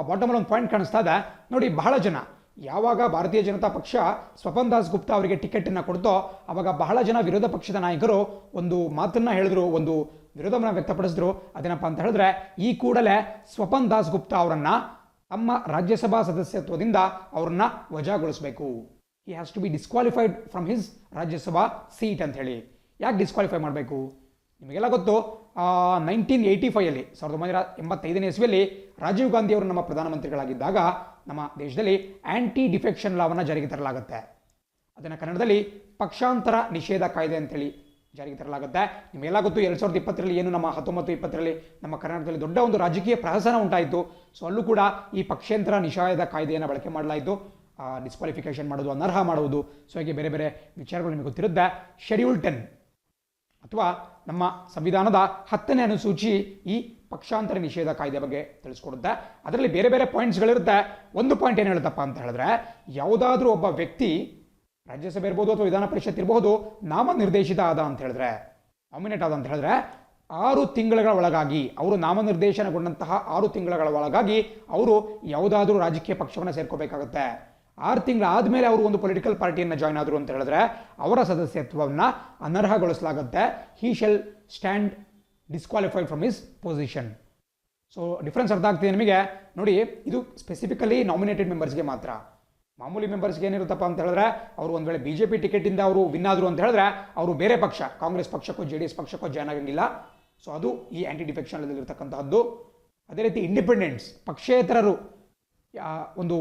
ಬಾಟಮಲ್ಲಿ ಒಂದು ಪಾಯಿಂಟ್ ಕಾಣಿಸ್ತಾ ಇದೆ ನೋಡಿ. ಬಹಳ ಜನ ಯಾವಾಗ ಭಾರತೀಯ ಜನತಾ ಪಕ್ಷ ಸ್ವಪನ್ ದಾಸ್ ಗುಪ್ತಾ ಅವರಿಗೆ ಟಿಕೆಟನ್ನು ಕೊಡ್ತೋ ಆವಾಗ ಬಹಳ ಜನ ವಿರೋಧ ಪಕ್ಷದ ನಾಯಕರು ಒಂದು ಮಾತನ್ನ ಹೇಳಿದ್ರು, ಒಂದು ವಿರೋಧವನ್ನು ವ್ಯಕ್ತಪಡಿಸಿದ್ರು. ಅದೇನಪ್ಪ ಅಂತ ಹೇಳಿದ್ರೆ, ಈ ಕೂಡಲೇ ಸ್ವಪನ್ ದಾಸ್ ಗುಪ್ತಾ ಅವರನ್ನ ತಮ್ಮ ರಾಜ್ಯಸಭಾ ಸದಸ್ಯತ್ವದಿಂದ ಅವ್ರನ್ನ ವಜಾಗೊಳಿಸಬೇಕು. He has to be disqualified from his Rajya Sabha seat ಅಂತ ಹೇಳಿ. ಯಾಕೆ ಡಿಸ್ಕ್ವಾಲಿಫೈ ಮಾಡಬೇಕು? ನಿಮಗೆಲ್ಲ ಗೊತ್ತು, 1985 1985ನೇ ಇಸ್ವಿಯಲ್ಲಿ ರಾಜೀವ್ ಗಾಂಧಿ ಅವರು ನಮ್ಮ ಪ್ರಧಾನಮಂತ್ರಿಗಳಾಗಿದ್ದಾಗ ನಮ್ಮ ದೇಶದಲ್ಲಿ ಆಂಟಿ ಡಿಫೆಕ್ಷನ್ ಲಾವನ್ನು ಜಾರಿಗೆ ತರಲಾಗುತ್ತೆ. ಅದನ್ನು ಕನ್ನಡದಲ್ಲಿ ಪಕ್ಷಾಂತರ ನಿಷೇಧ ಕಾಯ್ದೆ ಅಂತೇಳಿ ಜಾರಿಗೆ ತರಲಾಗುತ್ತೆ. ನಿಮಗೆಲ್ಲ ಗೊತ್ತು, 2020ರಲ್ಲಿ ಏನು ನಮ್ಮ 19-20ರಲ್ಲಿ ನಮ್ಮ ಕರ್ನಾಟಕದಲ್ಲಿ ದೊಡ್ಡ ಒಂದು ರಾಜಕೀಯ ಪ್ರಹಸನ ಉಂಟಾಯಿತು. ಸೊ ಅಲ್ಲೂ ಕೂಡ ಈ ಪಕ್ಷಾಂತರ ನಿಷೇಧ ಕಾಯ್ದೆಯನ್ನು ಬಳಕೆ ಮಾಡಲಾಯಿತು. ಡಿಸ್ಕ್ವಾಲಿಫಿಕೇಶನ್ ಮಾಡೋದು, ಅನರ್ಹ ಮಾಡುವುದು, ಸೊ ಹಾಗೆ ಬೇರೆ ಬೇರೆ ವಿಚಾರಗಳು ನಿಮಗೆ ಗೊತ್ತಿರುತ್ತೆ. ಶೆಡ್ಯೂಲ್ 10 ಅಥವಾ ನಮ್ಮ ಸಂವಿಧಾನದ 10ನೇ ಅನುಸೂಚಿ ಈ ಪಕ್ಷಾಂತರ ನಿಷೇಧ ಕಾಯ್ದೆ ಬಗ್ಗೆ ತಿಳಿಸ್ಕೊಡುತ್ತೆ. ಅದರಲ್ಲಿ ಬೇರೆ ಬೇರೆ ಪಾಯಿಂಟ್ಸ್ಗಳಿರುತ್ತೆ. ಒಂದು ಪಾಯಿಂಟ್ ಏನು ಹೇಳುತ್ತಪ್ಪ ಅಂತ ಹೇಳಿದ್ರೆ, ಯಾವುದಾದ್ರೂ ಒಬ್ಬ ವ್ಯಕ್ತಿ ರಾಜ್ಯಸಭೆ ಇರ್ಬೋದು ಅಥವಾ ವಿಧಾನ ಪರಿಷತ್ ಇರಬಹುದು, ನಾಮನಿರ್ದೇಶಿತ ಆದ ಅಂತ ಹೇಳಿದ್ರೆ, ನಾಮಿನೇಟ್ ಆದ ಅಂತ ಹೇಳಿದ್ರೆ 6 ತಿಂಗಳ ಒಳಗಾಗಿ, ಅವರು ನಾಮನಿರ್ದೇಶನಗೊಂಡಂತಹ 6 ತಿಂಗಳ ಒಳಗಾಗಿ ಅವರು ಯಾವುದಾದ್ರೂ ರಾಜಕೀಯ ಪಕ್ಷವನ್ನು ಸೇರ್ಕೋಬೇಕಾಗುತ್ತೆ. 6 ತಿಂಗಳ ಆದಮೇಲೆ ಅವರು ಒಂದು ಪೊಲಿಟಿಕಲ್ ಪಾರ್ಟಿಯನ್ನು ಜಾಯ್ನ್ ಆದರು ಅಂತ ಹೇಳಿದ್ರೆ ಅವರ ಸದಸ್ಯತ್ವವನ್ನು ಅನರ್ಹಗೊಳಿಸಲಾಗುತ್ತೆ. He shall stand disqualified from his position. So difference ಅರ್ಥ ಆಗ್ತಿದೆ ನಿಮಗೆ ನೋಡಿ. ಇದು ಸ್ಪೆಸಿಫಿಕಲಿ ನಾಮಿನೇಟೆಡ್ ಮೆಂಬರ್ಸ್ಗೆ ಮಾತ್ರ. ಮಾಮೂಲಿ ಮೆಂಬರ್ಸ್ಗೆ ಏನಿರುತ್ತಪ್ಪ ಅಂತ ಹೇಳಿದ್ರೆ, ಅವರು ಒಂದು ವೇಳೆ ಬಿಜೆಪಿ ಟಿಕೆಟಿಂದ ಅವರು ವಿನ್ ಆದರು ಅಂತ ಹೇಳಿದ್ರೆ ಅವರು ಬೇರೆ ಪಕ್ಷ, ಕಾಂಗ್ರೆಸ್ ಪಕ್ಷಕ್ಕೋ JDS ಪಕ್ಷಕ್ಕೋ ಜಾಯ್ನ್ ಆಗಂಗಿಲ್ಲ. ಸೊ ಅದು ಈ ಆಂಟಿ ಡಿಫೆಕ್ಷನ್ ಇರತಕ್ಕಂತಹದ್ದು. ಅದೇ ರೀತಿ ಇಂಡಿಪೆಂಡೆಂಟ್ಸ್, ಪಕ್ಷೇತರರು ಒಂದು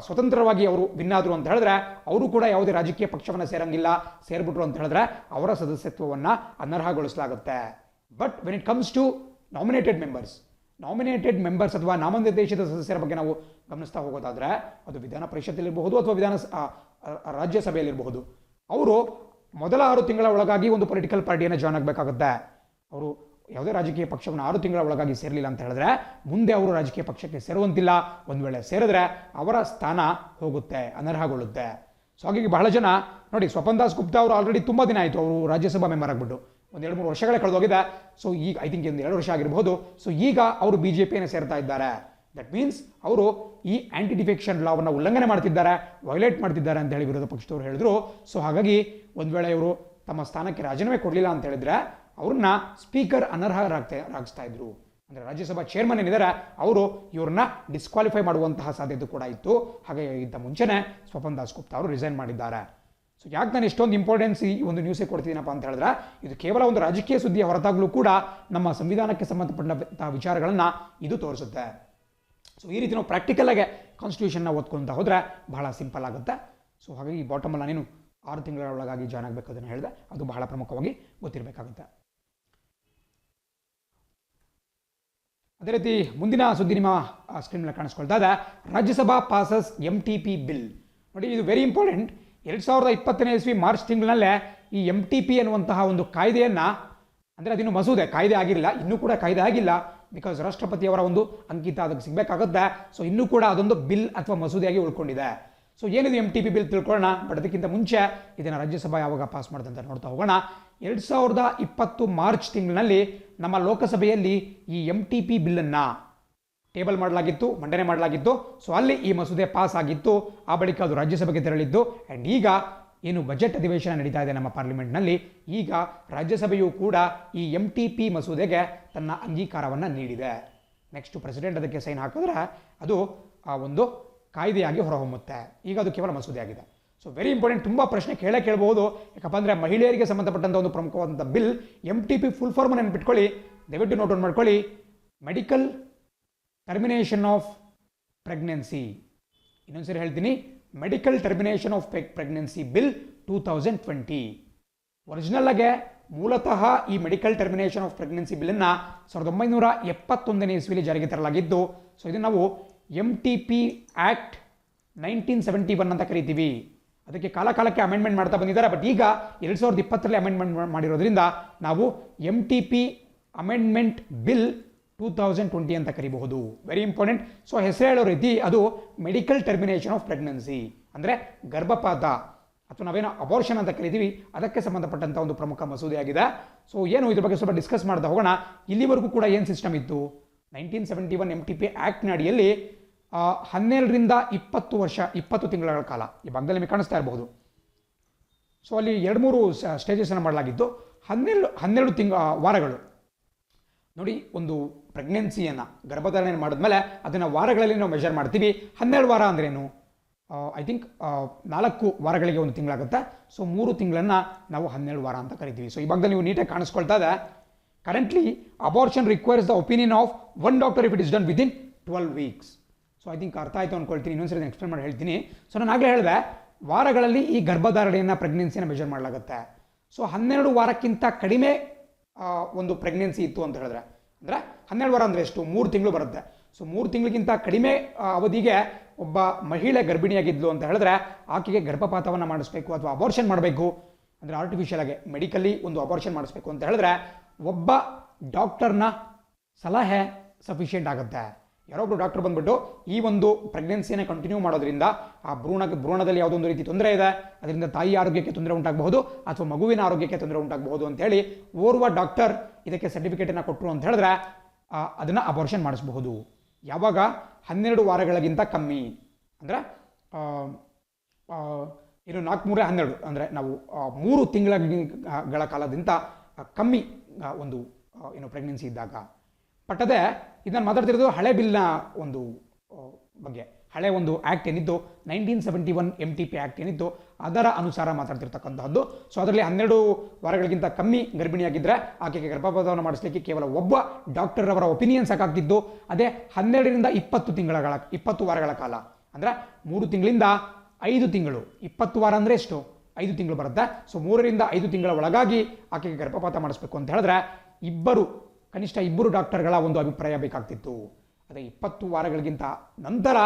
ಸ್ವತಂತ್ರವಾಗಿ ಅವರು ವಿನ್ ಆದರು ಅಂತ ಹೇಳಿದ್ರೆ ಅವರು ಕೂಡ ಯಾವುದೇ ರಾಜಕೀಯ ಪಕ್ಷವನ್ನು ಸೇರಂಗಿಲ್ಲ. ಸೇರ್ಬಿಟ್ರು ಅಂತ ಹೇಳಿದ್ರೆ ಅವರ ಸದಸ್ಯತ್ವವನ್ನು ಅನರ್ಹಗೊಳಿಸಲಾಗುತ್ತೆ. But when it comes to nominated members ಅಥವಾ ನಾಮನಿರ್ದೇಶಿತ ಸದಸ್ಯರ ಬಗ್ಗೆ ನಾವು ಗಮನಿಸ್ತಾ ಹೋಗೋದಾದ್ರೆ, ಅದು ವಿಧಾನ ಪರಿಷತ್ತಲ್ಲಿರಬಹುದು ಅಥವಾ ರಾಜ್ಯಸಭೆಯಲ್ಲಿರಬಹುದು, ಅವರು ಮೊದಲ 6 ತಿಂಗಳ ಒಳಗಾಗಿ ಒಂದು ಪೊಲಿಟಿಕಲ್ ಪಾರ್ಟಿಯನ್ನು ಜಾಯ್ನ್ ಆಗಬೇಕಾಗುತ್ತೆ. ಅವರು ಯಾವುದೇ ರಾಜಕೀಯ ಪಕ್ಷವನ್ನು 6 ತಿಂಗಳ ಒಳಗಾಗಿ ಸೇರಲಿಲ್ಲ ಅಂತ ಹೇಳಿದ್ರೆ ಮುಂದೆ ಅವರು ರಾಜಕೀಯ ಪಕ್ಷಕ್ಕೆ ಸೇರುವಂತಿಲ್ಲ. ಒಂದು ವೇಳೆ ಸೇರಿದ್ರೆ ಅವರ ಸ್ಥಾನ ಹೋಗುತ್ತೆ, ಅನರ್ಹಗೊಳ್ಳುತ್ತೆ. ಸೊ ಹಾಗಾಗಿ ಬಹಳ ಜನ ನೋಡಿ, ಸ್ವಪನ್ ದಾಸ್ ಗುಪ್ತಾ ಅವರು ಆಲ್ರೆಡಿ ತುಂಬ ದಿನ ಆಯಿತು ಅವರು ರಾಜ್ಯಸಭಾ ಮೆಂಬರ್ ಆಗಿಬಿಟ್ಟು, 1-2-3 ವರ್ಷಗಳೇ ಕಳೆದೋಗಿದೆ. ಸೊ ಈಗ ಐ ಥಿಂಕ್ 2 ವರ್ಷ ಆಗಿರಬಹುದು. ಸೊ ಈಗ ಅವರು ಬಿಜೆಪಿಯನ್ನು ಸೇರ್ತಾ ಇದ್ದಾರೆ. ದಟ್ ಮೀನ್ಸ್ ಅವರು ಈ ಆಂಟಿ ಡಿಫೆಕ್ಷನ್ ಲಾವನ್ನು ಉಲ್ಲಂಘನೆ ಮಾಡ್ತಿದ್ದಾರೆ, ವೈಲೇಟ್ ಮಾಡ್ತಿದ್ದಾರೆ ಅಂತ ಹೇಳಿ ವಿರೋಧ ಪಕ್ಷದವರು ಹೇಳಿದ್ರು. ಸೊ ಹಾಗಾಗಿ ಒಂದು ವೇಳೆ ಇವರು ತಮ್ಮ ಸ್ಥಾನಕ್ಕೆ ರಾಜೀನಾಮೆ ಕೊಡಲಿಲ್ಲ ಅಂತ ಹೇಳಿದ್ರೆ ಅವ್ರನ್ನ ಸ್ಪೀಕರ್ ಅನರ್ಹರಾಗಿಸ್ತಾ ಇದ್ರು. ಅಂದರೆ ರಾಜ್ಯಸಭಾ ಚೇರ್ಮನ್ ಏನಿದ್ದಾರೆ ಅವರು ಇವ್ರನ್ನ ಡಿಸ್ಕ್ವಾಲಿಫೈ ಮಾಡುವಂತಹ ಸಾಧ್ಯತೆ ಕೂಡ ಇತ್ತು. ಹಾಗಾಗಿ ಇಂಥ ಮುಂಚೆನೇ ಸ್ವಪನ್ ದಾಸ್ ಗುಪ್ತಾ ಅವರು ರಿಸೈನ್ ಮಾಡಿದ್ದಾರೆ. ಸೊ ಯಾಕೆ ನಾನು ಇಷ್ಟೊಂದು ಇಂಪಾರ್ಟೆನ್ಸ್ ಈ ಒಂದು ನ್ಯೂಸಿಗೆ ಕೊಡ್ತೀನಪ್ಪ ಅಂತ ಹೇಳಿದ್ರೆ, ಇದು ಕೇವಲ ಒಂದು ರಾಜಕೀಯ ಸುದ್ದಿಯ ಹೊರತಾಗಲೂ ಕೂಡ ನಮ್ಮ ಸಂವಿಧಾನಕ್ಕೆ ಸಂಬಂಧಪಟ್ಟಂತಹ ವಿಚಾರಗಳನ್ನು ಇದು ತೋರಿಸುತ್ತೆ. ಸೊ ಈ ರೀತಿ ನಾವು ಪ್ರಾಕ್ಟಿಕಲ್ ಆಗಿ ಕಾನ್ಸ್ಟಿಟ್ಯೂಷನ್ನ ಓದ್ಕೊಳ್ತಾ ಹೋದರೆ ಬಹಳ ಸಿಂಪಲ್ ಆಗುತ್ತೆ. ಸೊ ಹಾಗಾಗಿ ಬಾಟಮಲ್ಲಿ ನಾನೇನು 6 ತಿಂಗಳ ಒಳಗಾಗಿ ಜಾಯ್ನ್ ಆಗಬೇಕು ಅದನ್ನು ಹೇಳಿದೆ, ಅದು ಬಹಳ ಪ್ರಮುಖವಾಗಿ ಗೊತ್ತಿರಬೇಕಾಗುತ್ತೆ. ಅದೇ ರೀತಿ ಮುಂದಿನ ಸುದ್ದಿ ನಿಮ್ಮ ಸ್ಕ್ರೀನ್ ಮೇಲೆ ಕಾಣಿಸ್ಕೊಳ್ತಾ ಇದೆ. Rajya Sabha passes MTP bill. ನೋಡಿ, ಇದು ವೆರಿ ಇಂಪಾರ್ಟೆಂಟ್. 2020ನೇ ಇಸ್ವಿ ಮಾರ್ಚ್ ತಿಂಗಳಿನಲ್ಲೇ ಈ MTP ಅನ್ನುವಂತಹ ಒಂದು ಕಾಯ್ದೆಯನ್ನು, ಅಂದರೆ ಅದಿನ್ನು ಮಸೂದೆ, ಕಾಯ್ದೆ ಆಗಿರಲಿಲ್ಲ, ಇನ್ನೂ ಕೂಡ ಕಾಯ್ದೆ ಆಗಿಲ್ಲ. ಬಿಕಾಸ್ ರಾಷ್ಟ್ರಪತಿಯವರ ಒಂದು ಅಂಕಿತ ಅದಕ್ಕೆ ಸಿಗಬೇಕಾಗುತ್ತೆ. ಸೊ ಇನ್ನೂ ಕೂಡ ಅದೊಂದು ಬಿಲ್ ಅಥವಾ ಮಸೂದೆಯಾಗಿ ಉಳ್ಕೊಂಡಿದೆ. ಸೊ ಏನಿದೆ MTP ಬಿಲ್ ತಿಳ್ಕೊಳ್ಳೋಣ. ಬಟ್ ಅದಕ್ಕಿಂತ ಮುಂಚೆ ಇದನ್ನು ರಾಜ್ಯಸಭಾ ಯಾವಾಗ ಪಾಸ್ ಮಾಡುತ್ತೆ ಅಂತ ನೋಡ್ತಾ ಹೋಗೋಣ. 2020 ಮಾರ್ಚ್ ತಿಂಗಳಿನಲ್ಲಿ ನಮ್ಮ ಲೋಕಸಭೆಯಲ್ಲಿ ಈ MTP ಬಿಲ್ಲನ್ನು ಟೇಬಲ್ ಮಾಡಲಾಗಿತ್ತು, ಮಂಡನೆ ಮಾಡಲಾಗಿತ್ತು. ಸೊ ಅಲ್ಲಿ ಈ ಮಸೂದೆ ಪಾಸ್ ಆಗಿತ್ತು. ಆ ಬಳಿಕ ಅದು ರಾಜ್ಯಸಭೆಗೆ ತೆರಳಿದ್ದು. ಆ್ಯಂಡ್ ಈಗ ಏನು ಬಜೆಟ್ ಅಧಿವೇಶನ ನಡೀತಾ ಇದೆ ನಮ್ಮ ಪಾರ್ಲಿಮೆಂಟ್ನಲ್ಲಿ, ಈಗ ರಾಜ್ಯಸಭೆಯು ಕೂಡ ಈ MTP ಮಸೂದೆಗೆ ತನ್ನ ಅಂಗೀಕಾರವನ್ನು ನೀಡಿದೆ. ನೆಕ್ಸ್ಟ್ ಪ್ರೆಸಿಡೆಂಟ್ ಅದಕ್ಕೆ ಸೈನ್ ಹಾಕಿದ್ರೆ ಅದು ಆ ಒಂದು ಕಾಯ್ದೆಯಾಗಿ ಹೊರಹೊಮ್ಮುತ್ತೆ. ಈಗ ಅದು ಕೇವಲ ಮಸೂದೆ ಆಗಿದೆ. So very important. ತುಂಬ ಪ್ರಶ್ನೆ ಕೇಳಬಹುದು. ಯಾಕಪ್ಪ ಅಂದರೆ ಮಹಿಳೆಯರಿಗೆ ಸಂಬಂಧಪಟ್ಟಂಥ ಒಂದು ಪ್ರಮುಖವಾದಂಥ ಬಿಲ್. MTP ಫುಲ್ ಫಾರ್ಮನ್ನು ನೆನ್ಪಿಟ್ಕೊಳ್ಳಿ, ದಯವಿಟ್ಟು ನೋಟ್ ಡೌನ್ ಮಾಡ್ಕೊಳ್ಳಿ. Medical termination of pregnancy. ಇನ್ನೊಂದ್ಸರಿ ಹೇಳ್ತೀನಿ, medical termination of pregnancy bill 2020. Original ಆಗಿ ಮೂಲತಃ ಈ ಮೆಡಿಕಲ್ ಟರ್ಮಿನೇಷನ್ ಆಫ್ ಪ್ರೆಗ್ನೆನ್ಸಿ ಬಿಲ್ಲನ್ನು 1971ನೇ ಇಸ್ವಿಯಲ್ಲಿ ಜಾರಿಗೆ ತರಲಾಗಿದ್ದು. ಸೊ ಇದನ್ನು ನಾವು MTP ಆ್ಯಕ್ಟ್ 1971 ಅಂತ ಕರಿತೀವಿ. ಅದಕ್ಕೆ ಕಾಲಕಾಲಕ್ಕೆ ಅಮೆಂಡ್ಮೆಂಟ್ ಮಾಡ್ತಾ ಬಂದಿದ್ದಾರೆ. ಬಟ್ ಈಗ 2020ರಲ್ಲಿ ಅಮೆಂಡ್ಮೆಂಟ್ ಮಾಡಿರೋದ್ರಿಂದ ನಾವು MTP ಅಮೆಂಡ್ಮೆಂಟ್ ಬಿಲ್ 2020 ಅಂತ ಕರಿಬಹುದು. Very important. ಸೊ ಹೆಸರು ಹೇಳೋ ರೀತಿ ಅದು ಮೆಡಿಕಲ್ ಟರ್ಮಿನೇಷನ್ ಆಫ್ ಪ್ರೆಗ್ನೆನ್ಸಿ ಅಂದರೆ ಗರ್ಭಪಾತ ಅಥವಾ ನಾವೇನೋ ಅಬೋರ್ಷನ್ ಅಂತ ಕರಿತೀವಿ, ಅದಕ್ಕೆ ಸಂಬಂಧಪಟ್ಟಂಥ ಒಂದು ಪ್ರಮುಖ ಮಸೂದೆ ಆಗಿದೆ. ಸೊ ಏನು ಇದ್ರ ಬಗ್ಗೆ ಸ್ವಲ್ಪ ಡಿಸ್ಕಸ್ ಮಾಡ್ತಾ ಹೋಗೋಣ. ಇಲ್ಲಿವರೆಗೂ ಕೂಡ ಏನು ಸಿಸ್ಟಮ್ ಇತ್ತು, 1971 MTP ಆ್ಯಕ್ಟ್ನ ಅಡಿಯಲ್ಲಿ 12ರಿಂದ 20 ವರ್ಷ 20 ತಿಂಗಳ ಕಾಲ ಈ ಭಾಗದಲ್ಲಿ ನಿಮಗೆ ಕಾಣಿಸ್ತಾ ಇರಬಹುದು. ಸೊ ಅಲ್ಲಿ 2-3 ಸ್ಟೇಜಸನ್ನು ಮಾಡಲಾಗಿದ್ದು. 12 ವಾರಗಳು ನೋಡಿ. ಒಂದು ಪ್ರೆಗ್ನೆನ್ಸಿಯನ್ನು ಗರ್ಭಧಾರಣೆ ಮಾಡಿದ್ಮೇಲೆ ಅದನ್ನು ವಾರಗಳಲ್ಲಿ ನಾವು ಮೆಷರ್ ಮಾಡ್ತೀವಿ. 12 ವಾರ ಅಂದ್ರೇನು, ಐ ಥಿಂಕ್ 4 ವಾರಗಳಿಗೆ ಒಂದು ತಿಂಗಳಾಗುತ್ತೆ. ಸೊ 3 ತಿಂಗಳನ್ನು ನಾವು 12 ವಾರ ಅಂತ ಕರಿತೀವಿ. ಸೊ ಈ ಭಾಗದಲ್ಲಿ ನೀವು ನೀಟಾಗಿ ಕಾಣಿಸ್ಕೊಳ್ತಾ ಇದೆ. Currently abortion requires the opinion of 1 doctor if it is done within 12 weeks. So I think ಅರ್ಥ ಆಯಿತು ಅಂದ್ಕೊಳ್ತೀನಿ. ಇನ್ನೊಂದ್ಸರಿ ಎಕ್ಸ್ಪ್ಲೇನ್ ಮಾಡಿ ಹೇಳ್ತೀನಿ. ಸೊ ನಾನು ಆಗಲೇ ಹೇಳಿದೆ, ವಾರಗಳಲ್ಲಿ ಈ ಗರ್ಭಧಾರಣೆಯನ್ನು ಪ್ರೆಗ್ನೆನ್ಸಿಯನ್ನು ಮೆಷರ್ ಮಾಡಲಾಗುತ್ತೆ. ಸೊ 12 ವಾರಕ್ಕಿಂತ ಕಡಿಮೆ ಒಂದು ಪ್ರೆಗ್ನೆನ್ಸಿ ಇತ್ತು ಅಂತ ಹೇಳಿದ್ರೆ, ಅಂದರೆ 12 ವಾರ ಅಂದರೆ ಎಷ್ಟು, 3 ತಿಂಗಳು ಬರುತ್ತೆ. ಸೊ 3 ತಿಂಗಳಿಗಿಂತ ಕಡಿಮೆ ಅವಧಿಗೆ ಒಬ್ಬ ಮಹಿಳೆ ಗರ್ಭಿಣಿಯಾಗಿದ್ಲು ಅಂತ ಹೇಳಿದ್ರೆ ಆಕೆಗೆ ಗರ್ಭಪಾತವನ್ನು ಮಾಡಿಸ್ಬೇಕು ಅಥವಾ ಅಬೋರ್ಷನ್ ಮಾಡಬೇಕು, ಅಂದರೆ ಆರ್ಟಿಫಿಷಿಯಲ್ ಆಗಿ ಮೆಡಿಕಲಿ ಒಂದು ಅಬೋರ್ಷನ್ ಮಾಡಿಸ್ಬೇಕು ಅಂತ ಹೇಳಿದ್ರೆ ಒಬ್ಬ ಡಾಕ್ಟರ್ನ ಸಲಹೆ ಸಫಿಷಿಯೆಂಟ್ ಆಗುತ್ತೆ. ಯಾರೊಬ್ಬರು ಡಾಕ್ಟರ್ ಬಂದ್ಬಿಟ್ಟು ಈ ಒಂದು ಪ್ರೆಗ್ನೆನ್ಸಿಯನ್ನು ಕಂಟಿನ್ಯೂ ಮಾಡೋದ್ರಿಂದ ಆ ಭ್ರೂಣದಲ್ಲಿ ಯಾವುದೊಂದು ರೀತಿ ತೊಂದರೆ ಇದೆ, ಅದರಿಂದ ತಾಯಿ ಆರೋಗ್ಯಕ್ಕೆ ತೊಂದರೆ ಉಂಟಾಗಬಹುದು ಅಥವಾ ಮಗುವಿನ ಆರೋಗ್ಯಕ್ಕೆ ತೊಂದರೆ ಉಂಟಾಗಬಹುದು ಅಂತೇಳಿ ಓರ್ವ ಡಾಕ್ಟರ್ ಇದಕ್ಕೆ ಸರ್ಟಿಫಿಕೇಟನ್ನು ಕೊಟ್ಟರು ಅಂತ ಹೇಳಿದ್ರೆ ಅದನ್ನು ಅಬೋರ್ಷನ್ ಮಾಡಿಸಬಹುದು. ಯಾವಾಗ 12 ವಾರಗಳಿಗಿಂತ ಕಮ್ಮಿ, ಅಂದರೆ ಏನು 4×12 ಅಂದರೆ ನಾವು 3 ತಿಂಗಳ ಕಾಲದಿಂದ ಕಮ್ಮಿ ಒಂದು ಏನು ಪ್ರೆಗ್ನೆನ್ಸಿ ಇದ್ದಾಗ. ಬಟ್ ಅದೇ ಇದನ್ನು ಮಾತಾಡ್ತಿರೋದು ಹಳೆ ಬಿಲ್ನ ಒಂದು ಬಗ್ಗೆ. ಹಳೆ ಒಂದು ಆ್ಯಕ್ಟ್ ಏನಿತ್ತು 1971 MTP ಆ್ಯಕ್ಟ್ ಏನಿತ್ತು ಅದರ ಅನುಸಾರ ಮಾತಾಡ್ತಿರ್ತಕ್ಕಂಥದ್ದು. ಸೊ ಅದರಲ್ಲಿ 12 ವಾರಗಳಿಗಿಂತ ಕಮ್ಮಿ ಗರ್ಭಿಣಿಯಾಗಿದ್ದರೆ ಆಕೆಗೆ ಗರ್ಭಪಾತವನ್ನು ಮಾಡಿಸಲಿಕ್ಕೆ ಕೇವಲ ಒಬ್ಬ ಡಾಕ್ಟರ್ ಅವರ ಒಪಿನಿಯನ್ ಸಾಕಾಗ್ತಿದ್ದು. ಅದೇ 12ರಿಂದ 20 ವಾರಗಳ ಕಾಲ, ಅಂದರೆ 3 ತಿಂಗಳಿಂದ 5 ತಿಂಗಳು. 20 ವಾರ ಅಂದರೆ ಎಷ್ಟು, 5 ತಿಂಗಳು ಬರುತ್ತೆ. ಸೊ 3ರಿಂದ 5 ತಿಂಗಳ ಒಳಗಾಗಿ ಆಕೆಗೆ ಗರ್ಭಪಾತ ಮಾಡಿಸ್ಬೇಕು ಅಂತ ಹೇಳಿದ್ರೆ ಕನಿಷ್ಠ 2 ಡಾಕ್ಟರ್ಗಳ ಒಂದು ಅಭಿಪ್ರಾಯ ಬೇಕಾಗ್ತಿತ್ತು. ಅದೇ 20 ವಾರಗಳಿಗಿಂತ ನಂತರ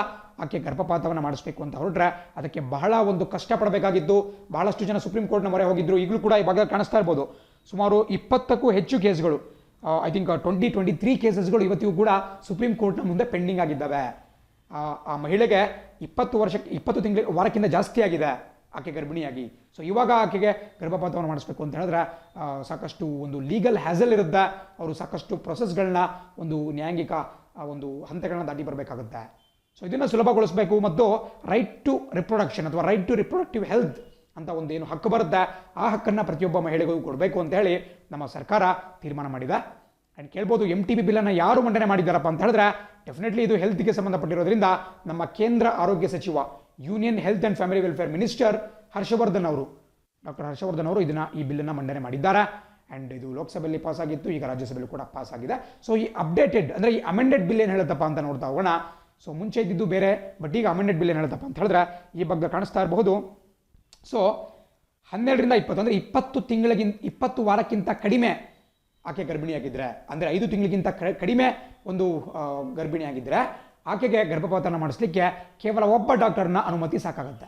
ಆಕೆ ಗರ್ಭಪಾತವನ್ನು ಮಾಡಿಸ್ಬೇಕು ಅಂತ ಹೊರಟ್ರೆ ಅದಕ್ಕೆ ಬಹಳ ಒಂದು ಕಷ್ಟಪಡಬೇಕಾಗಿತ್ತು. ಬಹಳಷ್ಟು ಜನ ಸುಪ್ರೀಂ ಕೋರ್ಟ್ನ ಮೊರೆ ಹೋಗಿದ್ರು. ಈಗಲೂ ಕೂಡ ಈ ಭಾಗ ಕಾಣಿಸ್ತಾ ಇರ್ಬೋದು. ಸುಮಾರು 20ಕ್ಕೂ ಹೆಚ್ಚು ಕೇಸ್ಗಳು, ಐ ಥಿಂಕ್ 23 ಕೇಸಸ್ಗಳು ಇವತ್ತಿಗೂ ಕೂಡ ಸುಪ್ರೀಂ ಕೋರ್ಟ್ನ ಮುಂದೆ ಪೆಂಡಿಂಗ್ ಆಗಿದ್ದಾವೆ. ಆ ಮಹಿಳೆಗೆ 20 ವಾರಕ್ಕಿಂತ ಜಾಸ್ತಿ ಆಗಿದೆ ಆಕೆ ಗರ್ಭಿಣಿಯಾಗಿ. ಸೊ ಇವಾಗ ಆಕೆಗೆ ಗರ್ಭಪಾತವನ್ನು ಮಾಡಿಸ್ಬೇಕು ಅಂತ ಹೇಳಿದ್ರೆ ಸಾಕಷ್ಟು ಒಂದು ಲೀಗಲ್ ಹ್ಯಾಸಲ್ ಇರುತ್ತೆ. ಅವರು ಸಾಕಷ್ಟು ಪ್ರೊಸೆಸ್ಗಳನ್ನ, ಒಂದು ನ್ಯಾಯಾಂಗಿಕ ಒಂದು ಹಂತಗಳನ್ನ ದಾಟಿ ಬರಬೇಕಾಗುತ್ತೆ. ಸೊ ಇದನ್ನು ಸುಲಭಗೊಳಿಸಬೇಕು ಮತ್ತು ರೈಟ್ ಟು ರಿಪ್ರೊಡಕ್ಷನ್ ಅಥವಾ ರೈಟ್ ಟು ರಿಪ್ರೊಡಕ್ಟಿವ್ ಹೆಲ್ತ್ ಅಂತ ಒಂದೇನು ಹಕ್ಕು ಬರುತ್ತೆ ಆ ಹಕ್ಕನ್ನು ಪ್ರತಿಯೊಬ್ಬ ಮಹಿಳೆಗೂ ಕೊಡಬೇಕು ಅಂತ ಹೇಳಿ ನಮ್ಮ ಸರ್ಕಾರ ತೀರ್ಮಾನ ಮಾಡಿದೆ. ಆ್ಯಂಡ್ ಕೇಳ್ಬೋದು MTP ಬಿಲ್ಲನ್ನು ಯಾರು ಮಂಡನೆ ಮಾಡಿದ್ದಾರಪ್ಪ ಅಂತ ಹೇಳಿದ್ರೆ ಡೆಫಿನೆಟ್ಲಿ ಇದು ಹೆಲ್ತ್ಗೆ ಸಂಬಂಧಪಟ್ಟಿರೋದ್ರಿಂದ ನಮ್ಮ ಕೇಂದ್ರ ಆರೋಗ್ಯ ಸಚಿವ, union health and family welfare minister doctor Harshvardhan ಅವರು ಈ ಬಿಲ್ಲನ್ನು ಮಂಡನೆ ಮಾಡಿದ್ದಾರೆ. ಆ್ಯಂಡ್ ಇದು ಲೋಕಸಭೆಯಲ್ಲಿ ಪಾಸ್ ಆಗಿತ್ತು, ಈಗ ರಾಜ್ಯಸಭೆಯಲ್ಲಿ ಕೂಡ ಪಾಸ್ ಆಗಿದೆ. ಸೊ ಈ ಅಪ್ಡೇಟೆಡ್ ಅಂದರೆ ಈ ಅಮೆಂಡೆಡ್ ಬಿಲ್ ಏನು ಹೇಳುತ್ತಪ್ಪ ಅಂತ ನೋಡ್ತಾ ಹೋಗೋಣ. ಸೊ ಮುಂಚೆ ಇದ್ದಿದ್ದು ಬೇರೆ, ಬಟ್ ಈಗ ಅಮೆಂಡೆಡ್ ಬಿಲ್ ಏನು ಹೇಳುತ್ತಪ್ಪ ಅಂತ ಹೇಳಿದ್ರೆ ಈ ಬಗ್ಗೆ ಕಾಣಿಸ್ತಾ ಇರಬಹುದು. ಸೊ 12ರಿಂದ 20 ಅಂದರೆ 20 ವಾರಕ್ಕಿಂತ ಕಡಿಮೆ ಆಕೆ ಗರ್ಭಿಣಿಯಾಗಿದ್ದರೆ, ಅಂದರೆ 5 ತಿಂಗಳಿಗಿಂತ ಕಡಿಮೆ ಒಂದು ಗರ್ಭಿಣಿಯಾಗಿದ್ದರೆ ಆಕೆಗೆ ಗರ್ಭಪಾತನ ಮಾಡಿಸ್ಲಿಕ್ಕೆ ಕೇವಲ ಒಬ್ಬ ಡಾಕ್ಟರ್ನ ಅನುಮತಿ ಸಾಕಾಗುತ್ತೆ.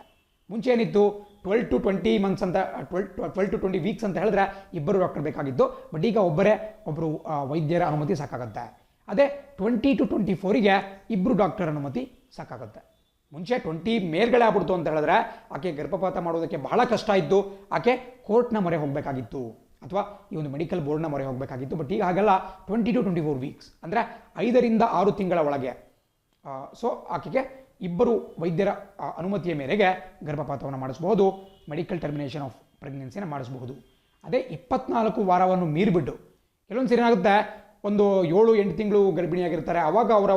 ಮುಂಚೆ ಏನಿತ್ತು 12 to 20 ಮಂತ್ಸ್ ಅಂತ 12 to 20 ವೀಕ್ಸ್ ಅಂತ ಹೇಳಿದ್ರೆ 2 ಡಾಕ್ಟರ್ ಬೇಕಾಗಿತ್ತು. ಬಟ್ ಈಗ ಒಬ್ಬರು ವೈದ್ಯರ ಅನುಮತಿ ಸಾಕಾಗುತ್ತೆ. ಅದೇ 20 to 24ಗೆ 2 ಡಾಕ್ಟರ್ ಅನುಮತಿ ಸಾಕಾಗುತ್ತೆ. ಮುಂಚೆ 20 ಮೇಲ್ಗಡೆ ಆಗ್ಬಿಡ್ತು ಅಂತ ಹೇಳಿದ್ರೆ ಆಕೆ ಗರ್ಭಪಾತ ಮಾಡೋದಕ್ಕೆ ಬಹಳ ಕಷ್ಟ ಇತ್ತು, ಆಕೆ ಕೋರ್ಟ್ನ ಮೊರೆ ಹೋಗಬೇಕಾಗಿತ್ತು ಅಥವಾ ಈ ಒಂದು ಮೆಡಿಕಲ್ ಬೋರ್ಡ್ನ ಮೊರೆ ಹೋಗಬೇಕಾಗಿತ್ತು. ಬಟ್ ಈಗ ಹಾಗೆಲ್ಲ 20 to 24 ವೀಕ್ಸ್ ಅಂದರೆ 5 ರಿಂದ 6 ತಿಂಗಳ ಒಳಗೆ ಸೊ ಆಕೆಗೆ ಇಬ್ಬರು ವೈದ್ಯರ ಅನುಮತಿಯ ಮೇರೆಗೆ ಗರ್ಭಪಾತವನ್ನು ಮಾಡಿಸಬಹುದು, ಮೆಡಿಕಲ್ ಟರ್ಮಿನೇಷನ್ ಆಫ್ ಪ್ರೆಗ್ನೆನ್ಸಿನ ಮಾಡಿಸಬಹುದು. ಅದೇ 24 ವಾರವನ್ನು ಮೀರಿಬಿಟ್ಟು ಕೆಲವೊಂದು ಸರಿ ಏನಾಗುತ್ತೆ, ಒಂದು 7-8 ತಿಂಗಳು ಗರ್ಭಿಣಿಯಾಗಿರ್ತಾರೆ, ಆವಾಗ ಅವರ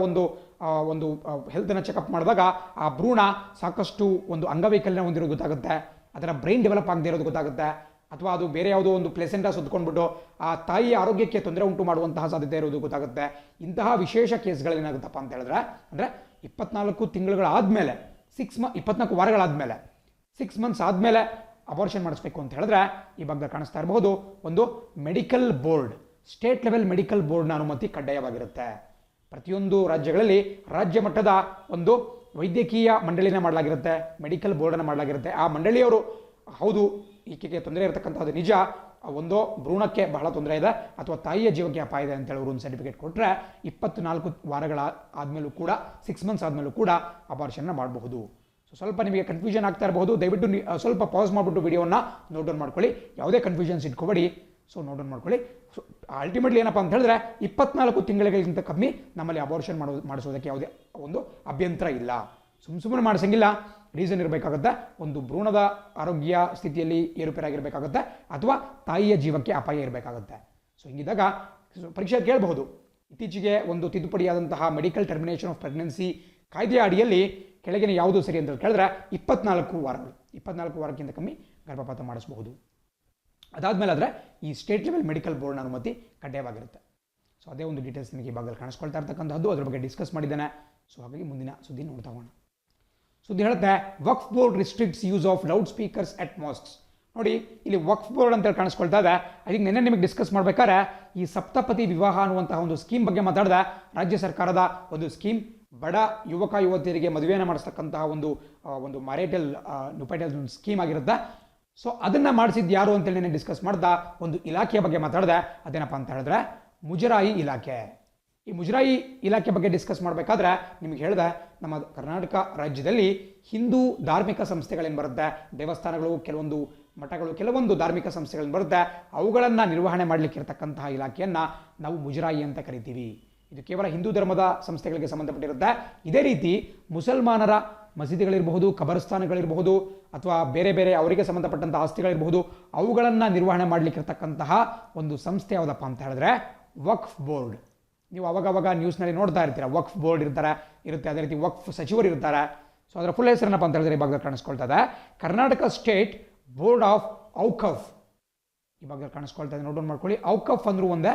ಒಂದು ಹೆಲ್ತನ್ನು ಚೆಕಪ್ ಮಾಡಿದಾಗ ಆ ಭ್ರೂಣ ಸಾಕಷ್ಟು ಒಂದು ಅಂಗವೈಕಲ್ಯ ಹೊಂದಿರೋದು ಗೊತ್ತಾಗುತ್ತೆ, ಅದರ ಬ್ರೈನ್ ಡೆವಲಪ್ ಆಗದೆ ಇರೋದು ಗೊತ್ತಾಗುತ್ತೆ, ಅಥವಾ ಅದು ಬೇರೆ ಯಾವುದೋ ಒಂದು ಪ್ಲೆಸೆಂಟ ಸುತ್ತಕೊಂಡ್ಬಿಟ್ಟು ಆ ತಾಯಿಯ ಆರೋಗ್ಯಕ್ಕೆ ತೊಂದರೆ ಉಂಟು ಮಾಡುವಂತಹ ಸಾಧ್ಯತೆ ಇರೋದು ಗೊತ್ತಾಗುತ್ತೆ. ಇಂತಹ ವಿಶೇಷ ಕೇಸ್ಗಳೇನಾಗುತ್ತಪ್ಪ ಅಂತ ಹೇಳಿದ್ರೆ, ಅಂದರೆ 24 ತಿಂಗಳುಗಳಾದಮೇಲೆ 24 ವಾರಗಳಾದಮೇಲೆ 6 ಮಂತ್ಸ್ ಆದಮೇಲೆ ಅಬಾರ್ಷನ್ ಮಾಡಿಸ್ಬೇಕು ಅಂತ ಹೇಳಿದ್ರೆ ಈ ಭಾಗದಲ್ಲಿ ಕಾಣಿಸ್ತಾ ಇರಬಹುದು ಒಂದು medical board, state level medical ಬೋರ್ಡ್ನ ಅನುಮತಿ ಕಡ್ಡಾಯವಾಗಿರುತ್ತೆ. ಪ್ರತಿಯೊಂದು ರಾಜ್ಯಗಳಲ್ಲಿ ರಾಜ್ಯ ಮಟ್ಟದ ಒಂದು ವೈದ್ಯಕೀಯ ಮಂಡಳಿನ ಮಾಡಲಾಗಿರುತ್ತೆ, ಮೆಡಿಕಲ್ ಬೋರ್ಡನ್ನು ಮಾಡಲಾಗಿರುತ್ತೆ. ಆ ಮಂಡಳಿಯವರು ಹೌದು ಈಕೆಗೆ ತೊಂದರೆ ಇರತಕ್ಕಂಥದ್ದು ನಿಜ, ಒಂದೋ ಭ್ರೂಣಕ್ಕೆ ಬಹಳ ತೊಂದರೆ ಇದೆ ಅಥವಾ ತಾಯಿಯ ಜೀವಕ್ಕೆ ಅಪಾಯ ಇದೆ ಅಂತೇಳಿ ಅವರು ಒಂದು ಸರ್ಟಿಫಿಕೇಟ್ ಕೊಟ್ಟರೆ 24 ವಾರಗಳ ಆದಮೇಲೂ ಕೂಡ 6 ಮಂತ್ಸ್ ಆದಮೇಲೂ ಕೂಡ ಅಬಾರ್ಷನ್ನ ಮಾಡಬಹುದು. ಸೊ ಸ್ವಲ್ಪ ನಿಮಗೆ ಕನ್ಫ್ಯೂಷನ್ ಆಗ್ತಾ ಇರಬಹುದು, ದಯವಿಟ್ಟು ಸ್ವಲ್ಪ ಪಾಸ್ ಮಾಡಿಬಿಟ್ಟು ವಿಡಿಯೋನ ನೋಟ್ ಡೌನ್ ಮಾಡ್ಕೊಳ್ಳಿ, ಯಾವುದೇ ಕನ್ಫ್ಯೂಷನ್ಸ್ ಇಟ್ಕೋಬೇಡಿ. ಸೊ ನೋಟ್ ಡೌನ್ ಮಾಡ್ಕೊಳ್ಳಿ. ಸೊ ಅಲ್ಟಿಮೇಟ್ಲಿ ಏನಪ್ಪ ಅಂತ ಹೇಳಿದ್ರೆ 24 ತಿಂಗಳಿಗಿಂತ ಕಮ್ಮಿ ನಮ್ಮಲ್ಲಿ ಅಬಾರ್ಷನ್ ಮಾಡಿಸೋದಕ್ಕೆ ಯಾವುದೇ ಒಂದು ಅಭ್ಯಂತರ ಇಲ್ಲ. ಸುಮ್ಮನೆ ಮಾಡಿಸಂಗಿಲ್ಲ, ರೀಸನ್ ಇರಬೇಕಾಗುತ್ತೆ, ಒಂದು ಭ್ರೂಣದ ಆರೋಗ್ಯ ಸ್ಥಿತಿಯಲ್ಲಿ ಏರುಪೇರಾಗಿರಬೇಕಾಗುತ್ತೆ ಅಥವಾ ತಾಯಿಯ ಜೀವಕ್ಕೆ ಅಪಾಯ ಇರಬೇಕಾಗುತ್ತೆ. ಸೊ ಹಿಂಗಿದ್ದಾಗ ಪರೀಕ್ಷೆ ಕೇಳಬಹುದು, ಇತ್ತೀಚೆಗೆ ಒಂದು ತಿದ್ದುಪಡಿಯಾದಂತಹ ಮೆಡಿಕಲ್ ಟರ್ಮಿನೇಷನ್ ಆಫ್ ಪ್ರೆಗ್ನೆನ್ಸಿ ಕಾಯ್ದೆಯ ಅಡಿಯಲ್ಲಿ ಕೆಳಗಿನ ಯಾವುದು ಸರಿ ಅಂತ ಕೇಳಿದ್ರೆ 24 ವಾರಗಳು, 24 ವಾರಕ್ಕಿಂತ ಕಮ್ಮಿ ಗರ್ಭಪಾತ ಮಾಡಿಸಬಹುದು. ಅದಾದಮೇಲೆ ಆದರೆ ಈ ಸ್ಟೇಟ್ ಲೆವೆಲ್ ಮೆಡಿಕಲ್ ಬೋರ್ಡ್ನ ಅನುಮತಿ ಕಡ್ಡಾಯವಾಗಿರುತ್ತೆ. ಸೊ ಅದೇ ಒಂದು ಡೀಟೇಲ್ಸ್ ನಿಮಗೆ ಈ ಭಾಗದಲ್ಲಿ ಕಾಣಿಸ್ಕೊಳ್ತಾ ಇರ್ತಕ್ಕಂಥದ್ದು, ಅದರ ಬಗ್ಗೆ ಡಿಸ್ಕಸ್ ಮಾಡಿದ್ದೇನೆ. ಸೊ ಹಾಗಾಗಿ ಮುಂದಿನ ಸುದ್ದಿ ನೋಡ್ತಾ ಹೋಗೋಣ. ಸುದ್ದಿ ಹೇಳುತ್ತೆ Waqf board restricts use of loud speakers at mosques. ನೋಡಿ ಇಲ್ಲಿ ವಕ್ಫ್ ಬೋರ್ಡ್ ಅಂತ ಕಾಣಿಸ್ಕೊಳ್ತಾ ಇದೆ. ಅದಕ್ಕೆ ನಿನ್ನೆ ನಿಮಗೆ ಡಿಸ್ಕಸ್ ಮಾಡ್ಬೇಕಾದ್ರೆ ಈ ಸಪ್ತಪತಿ ವಿವಾಹ ಅನ್ನುವಂತಹ ಒಂದು ಸ್ಕೀಮ್ ಬಗ್ಗೆ ಮಾತಾಡಿದೆ. ರಾಜ್ಯ ಸರ್ಕಾರದ ಒಂದು ಸ್ಕೀಮ್, ಬಡ ಯುವಕ ಯುವತಿಯರಿಗೆ ಮದುವೆಯನ್ನು ಮಾಡಿಸ್ತಕ್ಕಂತಹ ಒಂದು ಮ್ಯಾರಿಟಲ್ ಒಂದು ಸ್ಕೀಮ್ ಆಗಿರುತ್ತೆ. ಸೊ ಅದನ್ನು ಮಾಡಿಸಿದ್ದು ಯಾರು ಅಂತೇಳಿ ನಾನು ಡಿಸ್ಕಸ್ ಮಾಡ್ದ ಒಂದು ಇಲಾಖೆಯ ಬಗ್ಗೆ ಮಾತಾಡಿದೆ. ಅದೇನಪ್ಪ ಅಂತ ಹೇಳಿದ್ರೆ ಮುಜರಾಯಿ ಇಲಾಖೆ. ಈ ಮುಜರಾಯಿ ಇಲಾಖೆ ಬಗ್ಗೆ ಡಿಸ್ಕಸ್ ಮಾಡಬೇಕಾದ್ರೆ ನಿಮಗೆ ಹೇಳಿದೆ, ನಮ್ಮ ಕರ್ನಾಟಕ ರಾಜ್ಯದಲ್ಲಿ ಹಿಂದೂ ಧಾರ್ಮಿಕ ಸಂಸ್ಥೆಗಳೇನು ಬರುತ್ತೆ, ದೇವಸ್ಥಾನಗಳು, ಕೆಲವೊಂದು ಮಠಗಳು, ಕೆಲವೊಂದು ಧಾರ್ಮಿಕ ಸಂಸ್ಥೆಗಳೇನು ಬರುತ್ತೆ, ಅವುಗಳನ್ನು ನಿರ್ವಹಣೆ ಮಾಡಲಿಕ್ಕೆ ಇರತಕ್ಕಂತಹ ಇಲಾಖೆಯನ್ನು ನಾವು ಮುಜರಾಯಿ ಅಂತ ಕರಿತೀವಿ. ಇದು ಕೇವಲ ಹಿಂದೂ ಧರ್ಮದ ಸಂಸ್ಥೆಗಳಿಗೆ ಸಂಬಂಧಪಟ್ಟಿರುತ್ತೆ. ಇದೇ ರೀತಿ ಮುಸಲ್ಮಾನರ ಮಸೀದಿಗಳಿರಬಹುದು, ಕಬರಸ್ಥಾನಗಳಿರಬಹುದು, ಅಥವಾ ಬೇರೆ ಬೇರೆ ಅವರಿಗೆ ಸಂಬಂಧಪಟ್ಟಂಥ ಆಸ್ತಿಗಳಿರಬಹುದು, ಅವುಗಳನ್ನು ನಿರ್ವಹಣೆ ಮಾಡಲಿಕ್ಕಿರ್ತಕ್ಕಂತಹ ಒಂದು ಸಂಸ್ಥೆ ಯಾವುದಪ್ಪ ಅಂತ ಹೇಳಿದ್ರೆ ವಕ್ಫ್ ಬೋರ್ಡ್. ನೀವು ಅವಾಗವಾಗ ನ್ಯೂಸ್ನಲ್ಲಿ ನೋಡ್ತಾ ಇರ್ತೀರ, ವಕ್ಫ್ ಬೋರ್ಡ್ ಇರುತ್ತೆ, ಅದೇ ರೀತಿ ವಕ್ಫ್ ಸಚಿವರು ಇರ್ತಾರೆ. ಸೊ ಅದರ ಫುಲ್ ಹೆಸರೇನಪ್ಪ ಅಂತ ಹೇಳಿದ್ರೆ ಈ ಭಾಗದಲ್ಲಿ ಕಾಣಿಸ್ಕೊಳ್ತಾ ಇದೆ ಕರ್ನಾಟಕ ಸ್ಟೇಟ್ ಬೋರ್ಡ್ ಆಫ್ ಔಕಫ್. ಈ ಭಾಗದಲ್ಲಿ ಕಾಣಿಸ್ಕೊಳ್ತಾ ಇದೆ, ನೋಟ್ ಡೌನ್ ಮಾಡ್ಕೊಳ್ಳಿ. ಔಕಫ್ ಅಂದ್ರೂ ಒಂದೇ,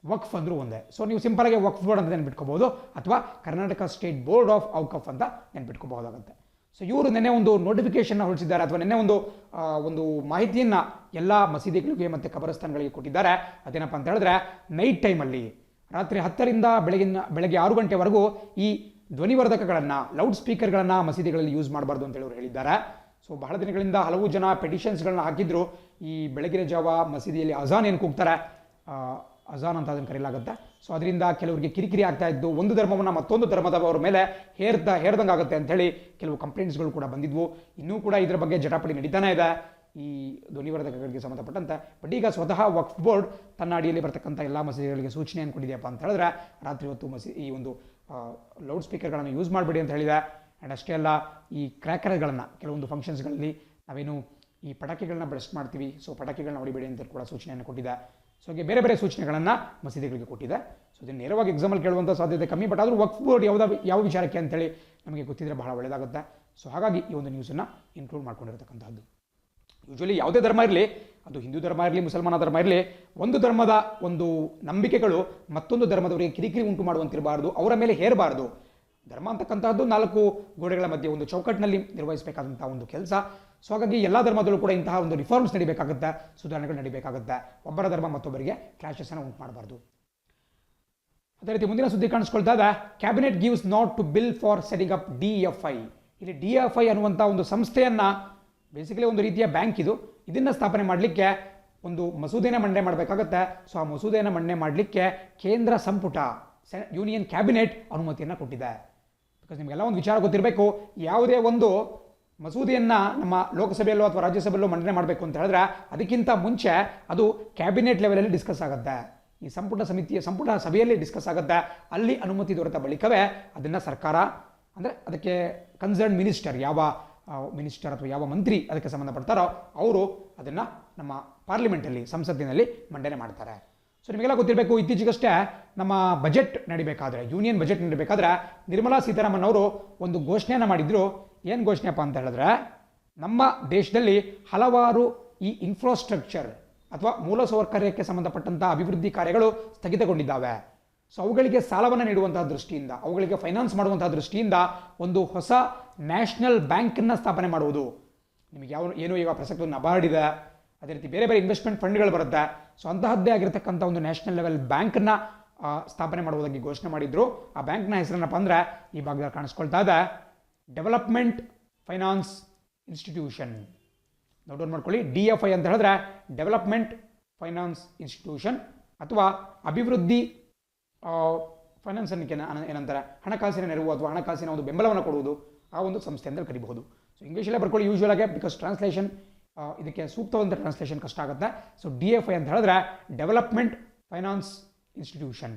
ವಕ್ಫ್ ಅಂದ್ರೂ ಒಂದೇ. ಸೊ ನೀವು ಸಿಂಪಲ್ ಆಗಿ ವಕ್ಫ್ ಬೋರ್ಡ್ ಅಂತ ನೆನ್ಪಿಟ್ಕೋಬಹುದು ಅಥವಾ ಕರ್ನಾಟಕ ಸ್ಟೇಟ್ ಬೋರ್ಡ್ ಆಫ್ ಔಕಫ್ ಅಂತ ನೆನ್ಪಿಟ್ಕೋಬಹುದಾಗುತ್ತೆ. ಸೊ ಇವರು ನಿನ್ನೆ ಒಂದು ನೋಟಿಫಿಕೇಶನ್ ಹೊರಡಿಸಿದ್ದಾರೆ ಅಥವಾ ನಿನ್ನೆ ಒಂದು ಮಾಹಿತಿಯನ್ನು ಎಲ್ಲ ಮಸೀದಿಗಳಿಗೆ ಮತ್ತು ಕಬರಸ್ಥಾನಗಳಿಗೆ ಕೊಟ್ಟಿದ್ದಾರೆ. ಅದೇನಪ್ಪ ಅಂತ ಹೇಳಿದ್ರೆ ನೈಟ್ ಟೈಮಲ್ಲಿ ರಾತ್ರಿ 10 ರಿಂದ ಬೆಳಗ್ಗೆ 6 ಗಂಟೆವರೆಗೂ ಈ ಧ್ವನಿವರ್ಧಕಗಳನ್ನು, ಲೌಡ್ ಸ್ಪೀಕರ್ಗಳನ್ನು ಮಸೀದಿಗಳಲ್ಲಿ ಯೂಸ್ ಮಾಡಬಾರ್ದು ಅಂತೇಳಿ ಅವರು ಹೇಳಿದ್ದಾರೆ. ಸೊ ಬಹಳ ದಿನಗಳಿಂದ ಹಲವು ಜನ ಪೆಟಿಷನ್ಸ್ಗಳನ್ನ ಹಾಕಿದ್ರು. ಈ ಬೆಳಗಿನ ಜಾವ ಮಸೀದಿಯಲ್ಲಿ ಅಜಾನ್ ಏನು ಕೂಗ್ತಾರೆ, ಅಜಾನ್ ಅಂತ ಅದನ್ನು ಕರೆಯಲಾಗುತ್ತೆ. ಸೊ ಅದರಿಂದ ಕೆಲವರಿಗೆ ಕಿರಿಕಿರಿ ಆಗ್ತಾ ಇದ್ದು, ಒಂದು ಧರ್ಮವನ್ನು ಮತ್ತೊಂದು ಧರ್ಮದವರ ಮೇಲೆ ಹೇರ್ದಂಗೆ ಆಗುತ್ತೆ ಅಂಥೇಳಿ ಕೆಲವು ಕಂಪ್ಲೇಂಟ್ಸ್ಗಳು ಕೂಡ ಬಂದಿದ್ವು. ಇನ್ನೂ ಕೂಡ ಇದರ ಬಗ್ಗೆ ಜಟಾಪಟಿ ನಡೀತಾನೆ ಇದೆ ಈ ಧ್ವನಿವರ್ಧಕಗಳಿಗೆ ಸಂಬಂಧಪಟ್ಟಂತೆ. ಬಟ್ ಈಗ ಸ್ವತಃ ವಕ್ಫ್ ಬೋರ್ಡ್ ತನ್ನ ಅಡಿಯಲ್ಲಿ ಬರ್ತಕ್ಕಂಥ ಎಲ್ಲ ಮಸೀದಿಗಳಿಗೆ ಸೂಚನೆಯನ್ನು ಕೊಟ್ಟಿದೆಯಪ್ಪ ಅಂತ ಹೇಳಿದ್ರೆ ರಾತ್ರಿ ಹೊತ್ತು ಈ ಒಂದು ಲೌಡ್ ಸ್ಪೀಕರ್ಗಳನ್ನು ಯೂಸ್ ಮಾಡಬೇಡಿ ಅಂತ ಹೇಳಿದೆ. ಆ್ಯಂಡ್ ಅಷ್ಟೇ ಅಲ್ಲ, ಈ ಕ್ರ್ಯಾಕರ್ಗಳನ್ನು ಕೆಲವೊಂದು ಫಂಕ್ಷನ್ಸ್ಗಳಲ್ಲಿ ನಾವೇನು ಈ ಪಟಾಕಿಗಳನ್ನ ಬೆಳೆಸ್ಟ್ ಮಾಡ್ತೀವಿ, ಸೊ ಪಟಾಕಿಗಳನ್ನ ಹೊಡಿಬೇಡಿ ಅಂತ ಕೂಡ ಸೂಚನೆಯನ್ನು ಕೊಟ್ಟಿದೆ. ಸೊ ಹಾಗೆ ಬೇರೆ ಬೇರೆ ಸೂಚನೆಗಳನ್ನು ಮಸೀದಿಗಳಿಗೆ ಕೊಟ್ಟಿದೆ. ಸೊ ಇದನ್ನು ನೇರವಾಗಿ ಎಕ್ಸಾಮಲ್ಲಿ ಕೇಳುವಂಥ ಸಾಧ್ಯತೆ ಕಮ್ಮಿ, ಬಟ್ ಆದರೂ ವಕ್ಫ್ ಬೋರ್ಡ್ ಯಾವ ವಿಚಾರಕ್ಕೆ ಅಂತೇಳಿ ನಮಗೆ ಗೊತ್ತಿದ್ರೆ ಬಹಳ ಒಳ್ಳೆಯದಾಗುತ್ತೆ. ಸೊ ಹಾಗಾಗಿ ಈ ಒಂದು ನ್ಯೂಸನ್ನು ಇನ್ಕ್ಲೂಡ್ ಮಾಡ್ಕೊಂಡಿರತಕ್ಕಂಥದ್ದು. ಯೂಶ್ವಲಿ ಯಾವುದೇ ಧರ್ಮ ಇರಲಿ, ಅದು ಹಿಂದೂ ಧರ್ಮ ಇರಲಿ, ಮುಸಲ್ಮಾನ ಧರ್ಮ ಇರಲಿ, ಒಂದು ಧರ್ಮದ ಒಂದು ನಂಬಿಕೆಗಳು ಮತ್ತೊಂದು ಧರ್ಮದವರಿಗೆ ಕಿರಿಕಿರಿ ಉಂಟು ಮಾಡುವಂತಿರಬಾರ್ದು, ಅವರ ಮೇಲೆ ಹೇರಬಾರ್ದು. ಧರ್ಮ ಅಂತಕ್ಕಂಥದ್ದು 4 ಗೋಡೆಗಳ ಮಧ್ಯೆ ಒಂದು ಚೌಕಟ್ಟಿನಲ್ಲಿ ನಿರ್ವಹಿಸಬೇಕಾದಂಥ ಒಂದು ಕೆಲಸ. ಸೊ ಹಾಗಾಗಿ ಎಲ್ಲ ಧರ್ಮದಲ್ಲೂ ಕೂಡ ಇಂತಹ ಒಂದು ರಿಫಾರ್ಮ್ಸ್ ನಡಿಬೇಕಾಗುತ್ತೆ, ಸುಧಾರಣೆಗಳು ನಡಿಬೇಕಾಗುತ್ತೆ. ಒಬ್ಬರ ಧರ್ಮ ಮತ್ತೊಬ್ಬರಿಗೆ ಕ್ಲಾಶಸ್ಸನ್ನು ಉಂಟು ಮಾಡಬಾರ್ದು. ಅದೇ ರೀತಿ ಮುಂದಿನ ಸುದ್ದಿ ಕಾಣಿಸ್ಕೊಳ್ತಾ ಇದೆ, cabinet gives nod to bill for setting up DFI. ಇಲ್ಲಿ DFI ಅನ್ನುವಂಥ ಒಂದು ಸಂಸ್ಥೆಯನ್ನು, ಬೇಸಿಕಲಿ ಒಂದು ರೀತಿಯ ಬ್ಯಾಂಕ್ ಇದು, ಇದನ್ನು ಸ್ಥಾಪನೆ ಮಾಡಲಿಕ್ಕೆ ಒಂದು ಮಸೂದೆಯನ್ನು ಮಂಡನೆ ಮಾಡಬೇಕಾಗುತ್ತೆ. ಸೊ ಆ ಮಸೂದೆಯನ್ನು ಮಂಡನೆ ಮಾಡಲಿಕ್ಕೆ ಕೇಂದ್ರ ಸಂಪುಟ, ಯೂನಿಯನ್ ಕ್ಯಾಬಿನೆಟ್ ಅನುಮತಿಯನ್ನು ಕೊಟ್ಟಿದೆ. ಬಿಕಾಸ್ ನಿಮಗೆಲ್ಲ ಒಂದು ವಿಚಾರ ಗೊತ್ತಿರಬೇಕು, ಯಾವುದೇ ಒಂದು ಮಸೂದೆಯನ್ನು ನಮ್ಮ ಲೋಕಸಭೆಯಲ್ಲೋ ಅಥವಾ ರಾಜ್ಯಸಭೆಯಲ್ಲೋ ಮಂಡನೆ ಮಾಡಬೇಕು ಅಂತ ಹೇಳಿದ್ರೆ ಅದಕ್ಕಿಂತ ಮುಂಚೆ ಅದು ಕ್ಯಾಬಿನೆಟ್ ಲೆವೆಲಲ್ಲಿ ಡಿಸ್ಕಸ್ ಆಗುತ್ತೆ, ಈ ಸಂಪುಟ ಸಭೆಯಲ್ಲಿ ಡಿಸ್ಕಸ್ ಆಗುತ್ತೆ. ಅಲ್ಲಿ ಅನುಮತಿ ದೊರೆತ ಬಳಿಕವೇ ಅದನ್ನು ಸರ್ಕಾರ, ಅಂದರೆ ಅದಕ್ಕೆ ಕನ್ಸರ್ನ್ ಮಿನಿಸ್ಟರ್, ಯಾವ ಮಿನಿಸ್ಟರ್ ಅಥವಾ ಯಾವ ಮಂತ್ರಿ ಅದಕ್ಕೆ ಸಂಬಂಧಪಡ್ತಾರೋ ಅವರು ಅದನ್ನು ನಮ್ಮ ಪಾರ್ಲಿಮೆಂಟಲ್ಲಿ, ಸಂಸತ್ತಿನಲ್ಲಿ ಮಂಡನೆ ಮಾಡ್ತಾರೆ. ಸೊ ನಿಮಗೆಲ್ಲ ಗೊತ್ತಿರಬೇಕು, ಇತ್ತೀಚೆಗಷ್ಟೇ ನಮ್ಮ ಬಜೆಟ್ ನಡಿಬೇಕಾದ್ರೆ, ಯೂನಿಯನ್ ಬಜೆಟ್ ನಡಿಬೇಕಾದ್ರೆ ನಿರ್ಮಲಾ ಸೀತಾರಾಮನ್ ಅವರು ಒಂದು ಘೋಷಣೆಯನ್ನು ಮಾಡಿದ್ರು. ಏನು ಘೋಷಣೆಯಪ್ಪ ಅಂತ ಹೇಳಿದ್ರೆ, ನಮ್ಮ ದೇಶದಲ್ಲಿ ಹಲವಾರು ಈ ಇನ್ಫ್ರಾಸ್ಟ್ರಕ್ಚರ್ ಅಥವಾ ಮೂಲಸೌಕರ್ಯಕ್ಕೆ ಸಂಬಂಧಪಟ್ಟಂಥ ಅಭಿವೃದ್ಧಿ ಕಾರ್ಯಗಳು ಸ್ಥಗಿತಗೊಂಡಿದ್ದಾವೆ. ಸೊ ಅವುಗಳಿಗೆ ಸಾಲವನ್ನು ನೀಡುವಂತಹ ದೃಷ್ಟಿಯಿಂದ, ಅವುಗಳಿಗೆ ಫೈನಾನ್ಸ್ ಮಾಡುವಂತಹ ದೃಷ್ಟಿಯಿಂದ ಒಂದು ಹೊಸ ನ್ಯಾಷನಲ್ ಬ್ಯಾಂಕನ್ನು ಸ್ಥಾಪನೆ ಮಾಡುವುದು. ನಿಮಗೆ ಏನೋ ಈಗ ಪ್ರಸಕ್ತ ನಬಾರ್ಡ್ ಇದೆ, ಅದೇ ರೀತಿ ಬೇರೆ ಬೇರೆ ಇನ್ವೆಸ್ಟ್ಮೆಂಟ್ ಫಂಡ್ಗಳು ಬರುತ್ತೆ. ಸೊ ಅಂತಹದ್ದೇ ಆಗಿರತಕ್ಕಂಥ ಒಂದು ನ್ಯಾಷನಲ್ ಲೆವೆಲ್ ಬ್ಯಾಂಕನ್ನು ಸ್ಥಾಪನೆ ಮಾಡುವುದಾಗಿ ಘೋಷಣೆ ಮಾಡಿದ್ರು. ಆ ಬ್ಯಾಂಕ್ನ ಹೆಸರನ್ನಪ್ಪ ಅಂದರೆ ಈ ಭಾಗದಲ್ಲಿ ಕಾಣಿಸ್ಕೊಳ್ತಾ ಇದೆ, development finance institution. Note down ಮಾಡ್ಕೊಳ್ಳಿ, DFI ಅಂತ ಹೇಳಿದ್ರೆ ಡೆವಲಪ್ಮೆಂಟ್ ಫೈನಾನ್ಸ್ ಇನ್ಸ್ಟಿಟ್ಯೂಷನ್, ಅಥವಾ ಅಭಿವೃದ್ಧಿ ಫೈನಾನ್ಸ್ ಅನ್ನಕ್ಕೆ ಏನಂತಾರೆ, ಹಣಕಾಸಿನ ನೆರವು ಅಥವಾ ಹಣಕಾಸಿನ ಒಂದು ಬೆಂಬಲವನ್ನು ಕೊಡುವುದು, ಆ ಒಂದು ಸಂಸ್ಥೆ ಅಂತ ಕರಿಬಹುದು. ಸೊ ಇಂಗ್ಲೀಷಲ್ಲೇ ಬರ್ಕೊಳ್ಳಿ ಯೂಶುವಲ್ ಆಗಿ, ಬಿಕಾಸ್ ಟ್ರಾನ್ಸ್ಲೇಷನ್ ಇದಕ್ಕೆ ಸೂಕ್ತವಾದ ಟ್ರಾನ್ಸ್ಲೇಷನ್ ಕಷ್ಟ ಆಗುತ್ತೆ. ಸೊ DFI ಅಂತ ಹೇಳಿದ್ರೆ ಡೆವಲಪ್ಮೆಂಟ್ ಫೈನಾನ್ಸ್ ಇನ್ಸ್ಟಿಟ್ಯೂಷನ್,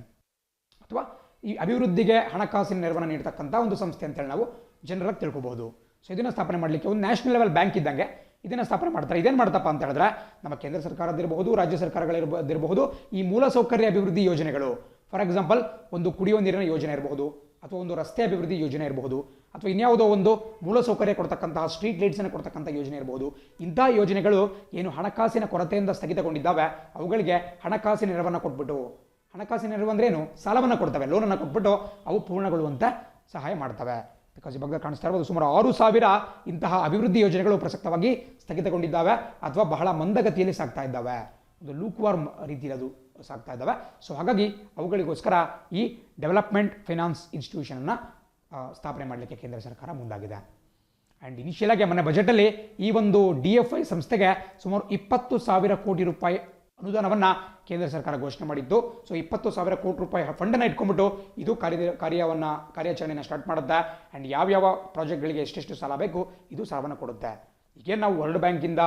ಅಥವಾ ಈ ಅಭಿವೃದ್ಧಿಗೆ ಹಣಕಾಸಿನ ನೆರವನ್ನು ನೀಡತಕ್ಕಂಥ ಒಂದು ಸಂಸ್ಥೆ ಅಂತೇಳಿ ನಾವು ಜನರಾಗಿ ತಿಳ್ಕೊಬಹುದು. ಸೊ ಇದನ್ನು ಸ್ಥಾಪನೆ ಮಾಡಲಿಕ್ಕೆ ಒಂದು ನ್ಯಾಷನಲ್ ಲೆವೆಲ್ ಬ್ಯಾಂಕ್ ಇದ್ದಂಗೆ ಇದನ್ನು ಸ್ಥಾಪನೆ ಮಾಡ್ತಾರೆ. ಇದೇನು ಮಾಡ್ತಪ್ಪ ಅಂತ ಹೇಳಿದ್ರೆ, ನಮ್ಮ ಕೇಂದ್ರ ಸರ್ಕಾರದಿರಬಹುದು, ರಾಜ್ಯ ಸರ್ಕಾರಗಳಿರಬಹುದು, ಈ ಮೂಲಸೌಕರ್ಯ ಅಭಿವೃದ್ಧಿ ಯೋಜನೆಗಳು, ಫಾರ್ ಎಕ್ಸಾಂಪಲ್ ಒಂದು ಕುಡಿಯುವ ನೀರಿನ ಯೋಜನೆ ಇರಬಹುದು, ಅಥವಾ ಒಂದು ರಸ್ತೆ ಅಭಿವೃದ್ಧಿ ಯೋಜನೆ ಇರಬಹುದು, ಅಥವಾ ಇನ್ಯಾವುದೋ ಒಂದು ಮೂಲಸೌಕರ್ಯ ಕೊಡ್ತಕ್ಕಂತಹ ಸ್ಟ್ರೀಟ್ ಲೈಟ್ಸನ್ನು ಕೊಡ್ತಕ್ಕಂಥ ಯೋಜನೆ ಇರಬಹುದು. ಇಂಥ ಯೋಜನೆಗಳು ಏನು ಹಣಕಾಸಿನ ಕೊರತೆಯಿಂದ ಸ್ಥಗಿತಗೊಂಡಿದ್ದಾವೆ, ಅವುಗಳಿಗೆ ಹಣಕಾಸಿನ ನೆರವನ್ನು ಕೊಟ್ಬಿಟ್ಟು, ಹಣಕಾಸಿನ ನೆರವು ಅಂದ್ರೇನು, ಸಾಲವನ್ನು ಕೊಡ್ತವೆ, ಲೋನನ್ನು ಕೊಟ್ಬಿಟ್ಟು ಅವು ಪೂರ್ಣಗೊಳ್ಳುವಂತೆ ಸಹಾಯ ಮಾಡ್ತವೆ. ಬಿಕಾಸ್ ಈ ಬಗ್ಗೆ ಕಾಣಿಸ್ತಾ ಇರ್ಬೋದು, ಸುಮಾರು 6,000 ಇಂತಹ ಅಭಿವೃದ್ಧಿ ಯೋಜನೆಗಳು ಪ್ರಸಕ್ತವಾಗಿ ಸ್ಥಗಿತಗೊಂಡಿದ್ದಾವೆ ಅಥವಾ ಬಹಳ ಮಂದಗತಿಯಲ್ಲಿ ಸಾಗ್ತಾ ಇದ್ದಾವೆ, ಒಂದು ಲೂಕ್ವಾರ್ಮ್ ರೀತಿಯಲ್ಲಿ ಅದು ಸಾಗ್ತಾ ಇದ್ದಾವೆ. ಸೊ ಹಾಗಾಗಿ ಅವುಗಳಿಗೋಸ್ಕರ ಈ ಡೆವಲಪ್ಮೆಂಟ್ ಫೈನಾನ್ಸ್ ಇನ್ಸ್ಟಿಟ್ಯೂಷನನ್ನು ಸ್ಥಾಪನೆ ಮಾಡಲಿಕ್ಕೆ ಕೇಂದ್ರ ಸರ್ಕಾರ ಮುಂದಾಗಿದೆ. ಆ್ಯಂಡ್ ಇನಿಷಿಯಲ್ ಆಗಿ ಮೊನ್ನೆ ಬಜೆಟಲ್ಲಿ ಈ ಒಂದು DFI ಸಂಸ್ಥೆಗೆ ಸುಮಾರು 20,000 ಕೋಟಿ ರೂಪಾಯಿ ಅನುದಾನವನ್ನು ಕೇಂದ್ರ ಸರ್ಕಾರ ಘೋಷಣೆ ಮಾಡಿದ್ದು. ಸೊ 20,000 ಕೋಟಿ ರೂಪಾಯಿ ಫಂಡನ್ನು ಇಟ್ಕೊಂಡ್ಬಿಟ್ಟು ಇದು ಕಾರ್ಯಾಚರಣೆಯನ್ನು ಸ್ಟಾರ್ಟ್ ಮಾಡುತ್ತೆ. ಆ್ಯಂಡ್ ಯಾವ್ಯಾವ ಪ್ರಾಜೆಕ್ಟ್ಗಳಿಗೆ ಎಷ್ಟೆಷ್ಟು ಸಾಲ ಬೇಕು ಇದು ಸಾಲವನ್ನು ಕೊಡುತ್ತೆ. ಈಗೇನು ನಾವು ವರ್ಲ್ಡ್ ಬ್ಯಾಂಕಿಂದ,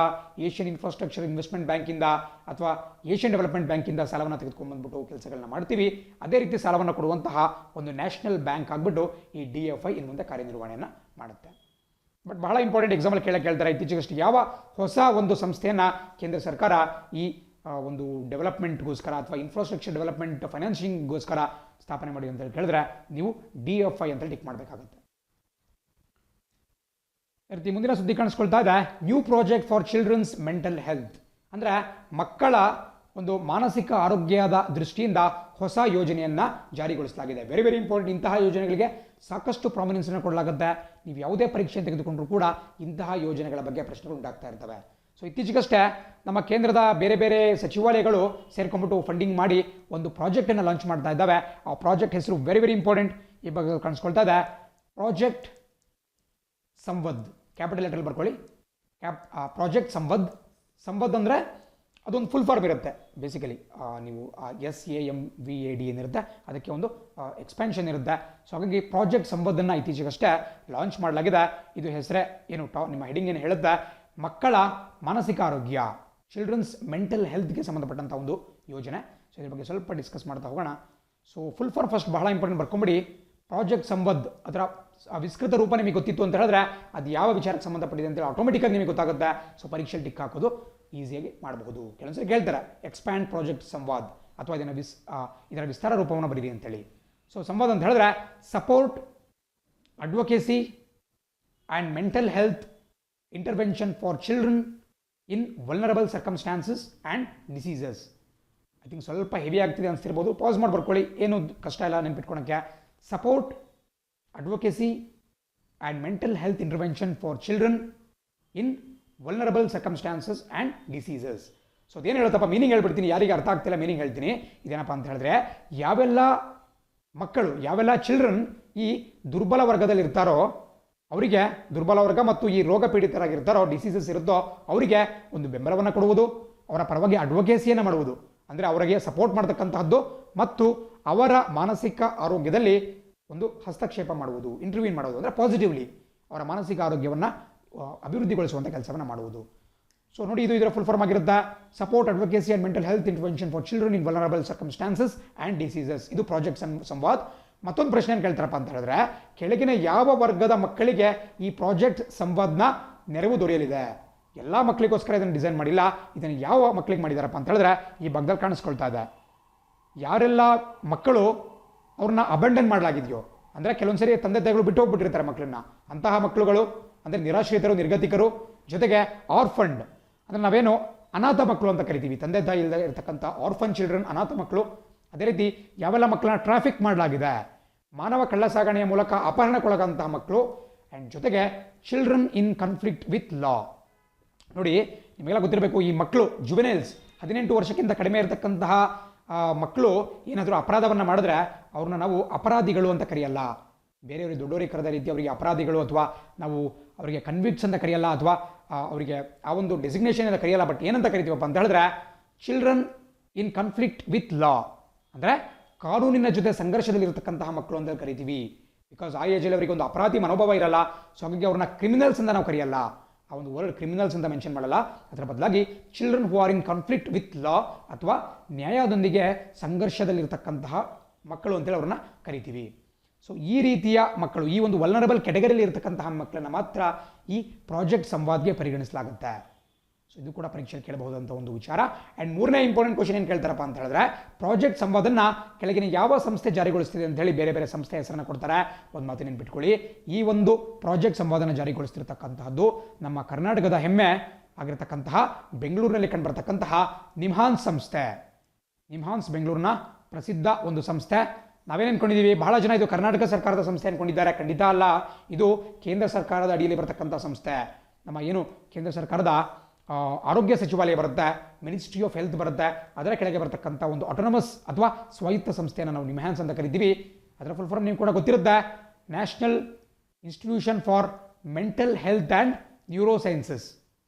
ಏಷ್ಯನ್ ಇನ್ಫ್ರಾಸ್ಟ್ರಕ್ಚರ್ ಇನ್ವೆಸ್ಟ್ಮೆಂಟ್ ಬ್ಯಾಂಕಿಂದ ಅಥವಾ ಏಷ್ಯನ್ ಡೆವಲಪ್ಮೆಂಟ್ ಬ್ಯಾಂಕಿಂದ ಸಾಲವನ್ನು ತೆಗೆದುಕೊಂಡ್ಬಂದ್ಬಿಟ್ಟು ಕೆಲಸಗಳನ್ನ ಮಾಡ್ತೀವಿ, ಅದೇ ರೀತಿ ಸಾಲವನ್ನು ಕೊಡುವಂತಹ ಒಂದು ನ್ಯಾಷನಲ್ ಬ್ಯಾಂಕ್ ಆಗಿಬಿಟ್ಟು ಈ DFI ಇನ್ನು ಮುಂದೆ ಕಾರ್ಯನಿರ್ವಹಣೆಯನ್ನು ಮಾಡುತ್ತೆ. ಬಟ್ ಬಹಳ ಇಂಪಾರ್ಟೆಂಟ್ ಎಕ್ಸಾಂಪಲ್ ಕೇಳ್ತಾರೆ, ಇತ್ತೀಚೆಗಷ್ಟು ಯಾವ ಹೊಸ ಒಂದು ಸಂಸ್ಥೆಯನ್ನು ಕೇಂದ್ರ ಸರ್ಕಾರ ಈ ಒಂದು ಡೆವಲಪ್ಮೆಂಟ್ಗೋಸ್ಕರ ಅಥವಾ ಇನ್ಫ್ರಾಸ್ಟ್ರಕ್ಚರ್ ಡೆವಲಪ್ಮೆಂಟ್ ಫೈನಾನ್ಸಿಂಗ್ಗೋಸ್ಕರ ಸ್ಥಾಪನೆ ಮಾಡಿ ಅಂತ ಕೇಳಿದ್ರೆ ನೀವು DFI ಅಂತ ಟಿಕ್ ಮಾಡಬೇಕಾಗುತ್ತೆ. ರೀತಿ ಮುಂದಿನ ಸುದ್ದಿ ಕಾಣಿಸ್ಕೊಳ್ತಾ ಇದೆ, new project for children's mental health. ಅಂದರೆ ಮಕ್ಕಳ ಒಂದು ಮಾನಸಿಕ ಆರೋಗ್ಯದ ದೃಷ್ಟಿಯಿಂದ ಹೊಸ ಯೋಜನೆಯನ್ನು ಜಾರಿಗೊಳಿಸಲಾಗಿದೆ. Very very important. ಇಂತಹ ಯೋಜನೆಗಳಿಗೆ ಸಾಕಷ್ಟು ಪ್ರಾಮಿನೆನ್ಸನ್ನು ಕೊಡಲಾಗುತ್ತೆ. ನೀವು ಯಾವುದೇ ಪರೀಕ್ಷೆ ತೆಗೆದುಕೊಂಡ್ರೂ ಕೂಡ ಇಂತಹ ಯೋಜನೆಗಳ ಬಗ್ಗೆ ಪ್ರಶ್ನೆಗಳು ಉಂಟಾಗ್ತಾ ಇರ್ತವೆ. ಸೊ ಇತ್ತೀಚೆಗಷ್ಟೇ ನಮ್ಮ ಕೇಂದ್ರದ ಬೇರೆ ಬೇರೆ ಸಚಿವಾಲಯಗಳು ಸೇರ್ಕೊಂಡ್ಬಿಟ್ಟು ಫಂಡಿಂಗ್ ಮಾಡಿ ಒಂದು ಪ್ರಾಜೆಕ್ಟನ್ನು ಲಾಂಚ್ ಮಾಡ್ತಾ ಇದ್ದಾವೆ. ಆ ಪ್ರಾಜೆಕ್ಟ್ ಹೆಸರು ವೆರಿ ವೆರಿ ಇಂಪಾರ್ಟೆಂಟ್, ಈ ಬಗ್ಗೆ ಕಾಣಿಸ್ಕೊಳ್ತಾ ಇದೆ, ಪ್ರಾಜೆಕ್ಟ್ ಸಂವದ್. ಕ್ಯಾಪಿಟಲ್ ಲೆಟರ್ ಬರ್ಕೊಳ್ಳಿ, ಪ್ರಾಜೆಕ್ಟ್ ಸಂವದ್. ಸಂವದ್ ಅಂದರೆ ಅದೊಂದು ಫುಲ್ ಫಾರ್ಮ್ ಇರುತ್ತೆ. ಬೇಸಿಕಲಿ ನೀವು SAMVAD ಏನಿರುತ್ತೆ ಅದಕ್ಕೆ ಒಂದು ಎಕ್ಸ್ಪ್ಯಾನ್ಷನ್ ಇರುತ್ತೆ. ಸೊ ಹಾಗಾಗಿ ಪ್ರಾಜೆಕ್ಟ್ ಸಂವದನ್ನು ಇತ್ತೀಚೆಗಷ್ಟೇ ಲಾಂಚ್ ಮಾಡಲಾಗಿದೆ. ಇದು ಹೆಸರೇ ಏನು ನಿಮ್ಮ ಹೆಡಿಂಗ್ ಏನು ಹೇಳುತ್ತೆ, ಮಕ್ಕಳ ಮಾನಸಿಕ ಆರೋಗ್ಯ, ಚಿಲ್ಡ್ರನ್ಸ್ ಮೆಂಟಲ್ ಹೆಲ್ತ್ಗೆ ಸಂಬಂಧಪಟ್ಟಂಥ ಒಂದು ಯೋಜನೆ. ಸೊ ಇದ್ರ ಬಗ್ಗೆ ಸ್ವಲ್ಪ ಡಿಸ್ಕಸ್ ಮಾಡ್ತಾ ಹೋಗೋಣ. ಸೊ ಫುಲ್ ಫಾರ್ಮ್ ಫಸ್ಟ್ ಬಹಳ ಇಂಪಾರ್ಟೆಂಟ್ ಬರ್ಕೊಂಬಿಡಿ. ಪ್ರಾಜೆಕ್ಟ್ ಸಂವದ್ ಅದರ ವಿಸ್ತೃತ ರೂಪ ನಿಮಗೆ ಗೊತ್ತಿತ್ತು ಅಂತ ಹೇಳಿದ್ರೆ ಅದು ಯಾವ ವಿಚಾರಕ್ಕೆ ಸಂಬಂಧಪಟ್ಟಿದೆ ಅಂತೇಳಿ ಆಟೋಮೆಟಿಕಾಗಿ ನಿಮಗೆ ಗೊತ್ತಾಗುತ್ತೆ. ಸೊ ಪರೀಕ್ಷೆಯಲ್ಲಿ ಟಿಕ್ ಹಾಕೋದು ಈಸಿಯಾಗಿ ಮಾಡಬಹುದು. ಕೆಲವೊಂದ್ಸರಿ ಕೇಳ್ತಾರೆ ಎಕ್ಸ್ಪ್ಯಾಂಡ್ ಪ್ರಾಜೆಕ್ಟ್ ಸಂವಾದ್ ಅಥವಾ ಇದರ ವಿಸ್ತಾರ ರೂಪವನ್ನು ಬರೀರಿ ಅಂತೇಳಿ. ಸೊ ಸಂವಾದ್ ಅಂತ ಹೇಳಿದ್ರೆ support advocacy and mental health intervention for children in vulnerable circumstances and diseases. I think ಸ್ವಲ್ಪ ಹೆವಿ ಆಗ್ತಿದೆ ಅನಿಸ್ತಿರ್ಬೋದು, ಪಾಸ್ ಮಾಡಿ ಬರ್ಕೊಳ್ಳಿ, ಏನು ಕಷ್ಟ ಇಲ್ಲ ನೆನ್ಪಿಟ್ಕೊಳಕ್ಕೆ. Support advocacy and mental health intervention for children in vulnerable circumstances and diseases. So ಅದೇನು ಹೇಳುತ್ತಪ್ಪ, ಮೀನಿಂಗ್ ಹೇಳ್ಬಿಡ್ತೀನಿ, ಯಾರಿಗೆ ಅರ್ಥ ಆಗ್ತಿಲ್ಲ ಮೀನಿಂಗ್ ಹೇಳ್ತೀನಿ. ಇದೇನಪ್ಪ ಅಂತ ಹೇಳಿದ್ರೆ, ಯಾವೆಲ್ಲ ಮಕ್ಕಳು, ಯಾವೆಲ್ಲ ಚಿಲ್ಡ್ರನ್ ಈ ದುರ್ಬಲ ವರ್ಗದಲ್ಲಿ ಇರ್ತಾರೋ ಅವರಿಗೆ, ದುರ್ಬಲ ವರ್ಗ ಮತ್ತು ಈ ರೋಗ ಪೀಡಿತರಾಗಿರ್ತಾರೋ, ಡಿಸೀಸಸ್ ಇರುತ್ತೋ ಅವರಿಗೆ ಒಂದು ಬೆಂಬಲವನ್ನು ಕೊಡುವುದು, ಅವರ ಪರವಾಗಿ ಅಡ್ವೊಕೇಸಿಯನ್ನು ಮಾಡುವುದು, ಅಂದರೆ ಅವರಿಗೆ ಸಪೋರ್ಟ್ ಮಾಡ್ತಕ್ಕಂತಹದ್ದು ಮತ್ತು ಅವರ ಮಾನಸಿಕ ಆರೋಗ್ಯದಲ್ಲಿ ಒಂದು ಹಸ್ತಕ್ಷೇಪ ಮಾಡುವುದು, ಇಂಟರ್ವ್ಯೂನ್ ಮಾಡುವುದು, ಅಂದರೆ ಪಾಸಿಟಿವ್ಲಿ ಅವರ ಮಾನಸಿಕ ಆರೋಗ್ಯವನ್ನು ಅಭಿವೃದ್ಧಿಗೊಳಿಸುವಂಥ ಕೆಲಸವನ್ನು ಮಾಡುವುದು. ಸೊ ನೋಡಿ, ಇದು ಇದರ ಫುಲ್ ಫಾರ್ಮ್ ಆಗಿರುತ್ತೆ. Support advocacy and mental health intervention for children in vulnerable circumstances and diseases. ಇದು ಪ್ರಾಜೆಕ್ಟ್ ಸಂವಾದ್. ಮತ್ತೊಂದು ಪ್ರಶ್ನೆ ಏನು ಕೇಳ್ತಾರಪ್ಪ ಅಂತ ಹೇಳಿದ್ರೆ, ಕೆಳಗಿನ ಯಾವ ವರ್ಗದ ಮಕ್ಕಳಿಗೆ ಈ ಪ್ರಾಜೆಕ್ಟ್ ಸಂವಾದ್ನ ನೆರವು ದೊರೆಯಲಿದೆ? ಎಲ್ಲ ಮಕ್ಕಳಿಗೋಸ್ಕರ ಇದನ್ನು ಡಿಸೈನ್ ಮಾಡಿಲ್ಲ, ಇದನ್ನು ಯಾವ ಮಕ್ಕಳಿಗೆ ಮಾಡಿದಾರಪ್ಪ ಅಂತ ಹೇಳಿದ್ರೆ ಈ ಭಾಗದಲ್ಲಿ ಕಾಣಿಸ್ಕೊಳ್ತಾ ಇದೆ. ಯಾರೆಲ್ಲ ಮಕ್ಕಳು ಅವ್ರನ್ನ ಅಬಂಡನ್ ಮಾಡಲಾಗಿದೆಯೋ, ಅಂದರೆ ಕೆಲವೊಂದು ಸರಿ ತಂದೆ ತಾಯಿಗಳು ಬಿಟ್ಟು ಹೋಗ್ಬಿಟ್ಟಿರ್ತಾರೆ ಮಕ್ಕಳನ್ನ, ಅಂತಹ ಮಕ್ಕಳುಗಳು ಅಂದರೆ ನಿರಾಶ್ರಿತರು, ನಿರ್ಗತಿಕರು, ಜೊತೆಗೆ ಆರ್ಫಂಡ್ ಅಂದರೆ ನಾವೇನು ಅನಾಥ ಮಕ್ಕಳು ಅಂತ ಕರಿತೀವಿ, ತಂದೆ ತಾಯಿ ಇಲ್ಲದೆ ಇರತಕ್ಕಂಥ ಆರ್ಫನ್ ಚಿಲ್ಡ್ರನ್, ಅನಾಥ ಮಕ್ಕಳು. ಅದೇ ರೀತಿ ಯಾವೆಲ್ಲ ಮಕ್ಕಳನ್ನ ಟ್ರಾಫಿಕ್ ಮಾಡಲಾಗಿದೆ, ಮಾನವ ಕಳ್ಳ ಸಾಗಣೆಯ ಮೂಲಕ ಅಪಹರಣಕ್ಕೊಳಗಂತಹ ಮಕ್ಕಳು, ಆ್ಯಂಡ್ ಜೊತೆಗೆ children in conflict with law. ನೋಡಿ, ನಿಮಗೆಲ್ಲ ಗೊತ್ತಿರಬೇಕು, ಈ ಮಕ್ಕಳು ಜುವೆನೈಲ್ಸ್ 18 ವರ್ಷಕ್ಕಿಂತ ಕಡಿಮೆ ಇರತಕ್ಕಂತಹ ಮಕ್ಕಳು ಏನಾದರೂ ಅಪರಾಧವನ್ನು ಮಾಡಿದ್ರೆ ಅವ್ರನ್ನ ನಾವು ಅಪರಾಧಿಗಳು ಅಂತ ಕರೆಯಲ್ಲ. ಬೇರೆಯವ್ರಿಗೆ ದೊಡ್ಡವರಿಗೆ ಕರೆದ ರೀತಿ ಅವರಿಗೆ ಅಪರಾಧಿಗಳು ಅಥವಾ ನಾವು ಅವರಿಗೆ ಕನ್ವಿಕ್ಟ್ಸ್ ಅಂತ ಕರೆಯಲ್ಲ, ಅಥವಾ ಅವರಿಗೆ ಆ ಒಂದು ಡೆಸಿಗ್ನೇಷನ್ ಅಂತ ಕರೆಯಲ್ಲ. ಬಟ್ ಏನಂತ ಕರಿತೀವಪ್ಪ ಅಂತ ಹೇಳಿದ್ರೆ children in conflict with law, ಅಂದರೆ ಕಾನೂನಿನ ಜೊತೆ ಸಂಘರ್ಷದಲ್ಲಿರತಕ್ಕಂತಹ ಮಕ್ಕಳು ಅಂತ ಕರಿತೀವಿ. ಬಿಕಾಸ್ ಆ ಏಜಲ್ಲಿ ಅವರಿಗೆ ಒಂದು ಅಪರಾಧಿ ಮನೋಭಾವ ಇರಲ್ಲ. ಸೊ ಹಾಗಾಗಿ ಅವ್ರನ್ನ ಕ್ರಿಮಿನಲ್ಸ್ ಅಂತ ನಾವು ಕರೆಯಲ್ಲ, ಆ ಒಂದು ವರ್ಡ್ ಕ್ರಿಮಿನಲ್ಸ್ ಅಂತ ಮೆನ್ಷನ್ ಮಾಡಲ್ಲ. ಅದರ ಬದಲಾಗಿ children who are in conflict with law ಅಥವಾ ನ್ಯಾಯದೊಂದಿಗೆ ಸಂಘರ್ಷದಲ್ಲಿರ್ತಕ್ಕಂತಹ ಮಕ್ಕಳು ಅಂತೇಳಿ ಅವ್ರನ್ನ ಕರಿತೀವಿ. ಸೊ ಈ ರೀತಿಯ ಮಕ್ಕಳು, ಈ ಒಂದು ವಲ್ನರಬಲ್ ಕೆಟಗರಿಯಲ್ಲಿ ಇರತಕ್ಕಂತಹ ಮಕ್ಕಳನ್ನ ಮಾತ್ರ ಈ ಪ್ರಾಜೆಕ್ಟ್ ಸಂವಾದ್ಗೆ ಪರಿಗಣಿಸಲಾಗುತ್ತೆ. ಸೊ ಇದು ಕೂಡ ಪರೀಕ್ಷೆಯಲ್ಲಿ ಕೇಳಬಹುದಂಥ ಒಂದು ವಿಚಾರ. ಆ್ಯಂಡ್ ಮೂರನೇ ಇಂಪಾರ್ಟೆಂಟ್ ಕ್ವಶನ್ ಏನು ಕೇಳ್ತಾರಪ್ಪ ಅಂತ ಹೇಳಿದ್ರೆ, ಪ್ರಾಜೆಕ್ಟ್ ಸಂವಾದನ್ನು ಕೆಳಗಿನ ಯಾವ ಸಂಸ್ಥೆ ಜಾರಿಗೊಳಿಸ್ತಿದೆ ಅಂತ ಹೇಳಿ ಬೇರೆ ಬೇರೆ ಸಂಸ್ಥೆ ಹೆಸರನ್ನು ಕೊಡ್ತಾರೆ. ಒಂದು ಮಾತು ನೆನ್ಪಿಟ್ಕೊಳ್ಳಿ, ಈ ಒಂದು ಪ್ರಾಜೆಕ್ಟ್ ಸಂವಾದನ ಜಾರಿಗೊಳಿಸ್ತಿರ್ತಕ್ಕಂತಹದ್ದು ನಮ್ಮ ಕರ್ನಾಟಕದ ಹೆಮ್ಮೆ ಆಗಿರತಕ್ಕಂತಹ ಬೆಂಗಳೂರಿನಲ್ಲಿ ಕಂಡುಬರ್ತಕ್ಕಂತಹ ನಿಮ್ಹಾನ್ಸ್ ಸಂಸ್ಥೆ. ನಿಮ್ಹಾನ್ಸ್ ಬೆಂಗಳೂರಿನ ಪ್ರಸಿದ್ಧ ಒಂದು ಸಂಸ್ಥೆ. ನಾವೇನು ಅನ್ಕೊಂಡಿದ್ದೀವಿ, ಬಹಳ ಜನ ಇದು ಕರ್ನಾಟಕ ಸರ್ಕಾರದ ಸಂಸ್ಥೆ ಅನ್ಕೊಂಡಿದ್ದಾರೆ. ಖಂಡಿತ ಅಲ್ಲ, ಇದು ಕೇಂದ್ರ ಸರ್ಕಾರದ ಅಡಿಯಲ್ಲಿ ಬರತಕ್ಕಂಥ ಸಂಸ್ಥೆ. ನಮ್ಮ ಏನು ಕೇಂದ್ರ ಸರ್ಕಾರದ ಆರೋಗ್ಯ ಸಚಿವಾಲಯ ಬರುತ್ತೆ, ಮಿನಿಸ್ಟ್ರಿ ಆಫ್ ಹೆಲ್ತ್ ಬರುತ್ತೆ, ಅದರ ಕೆಳಗೆ ಬರತಕ್ಕಂಥ ಒಂದು ಆಟೋನಮಸ್ ಅಥವಾ ಸ್ವಾಯತ್ತ ಸಂಸ್ಥೆಯನ್ನು ನಾವು ನಿಮ್ಹಾನ್ಸ್ ಅಂತ ಕರಿತೀವಿ. ಅದರ ಫುಲ್ ಫಾರ್ಮ್ ನೀವು ಕೂಡ ಗೊತ್ತಿರುತ್ತೆ, national institution for mental health and neuro sciences.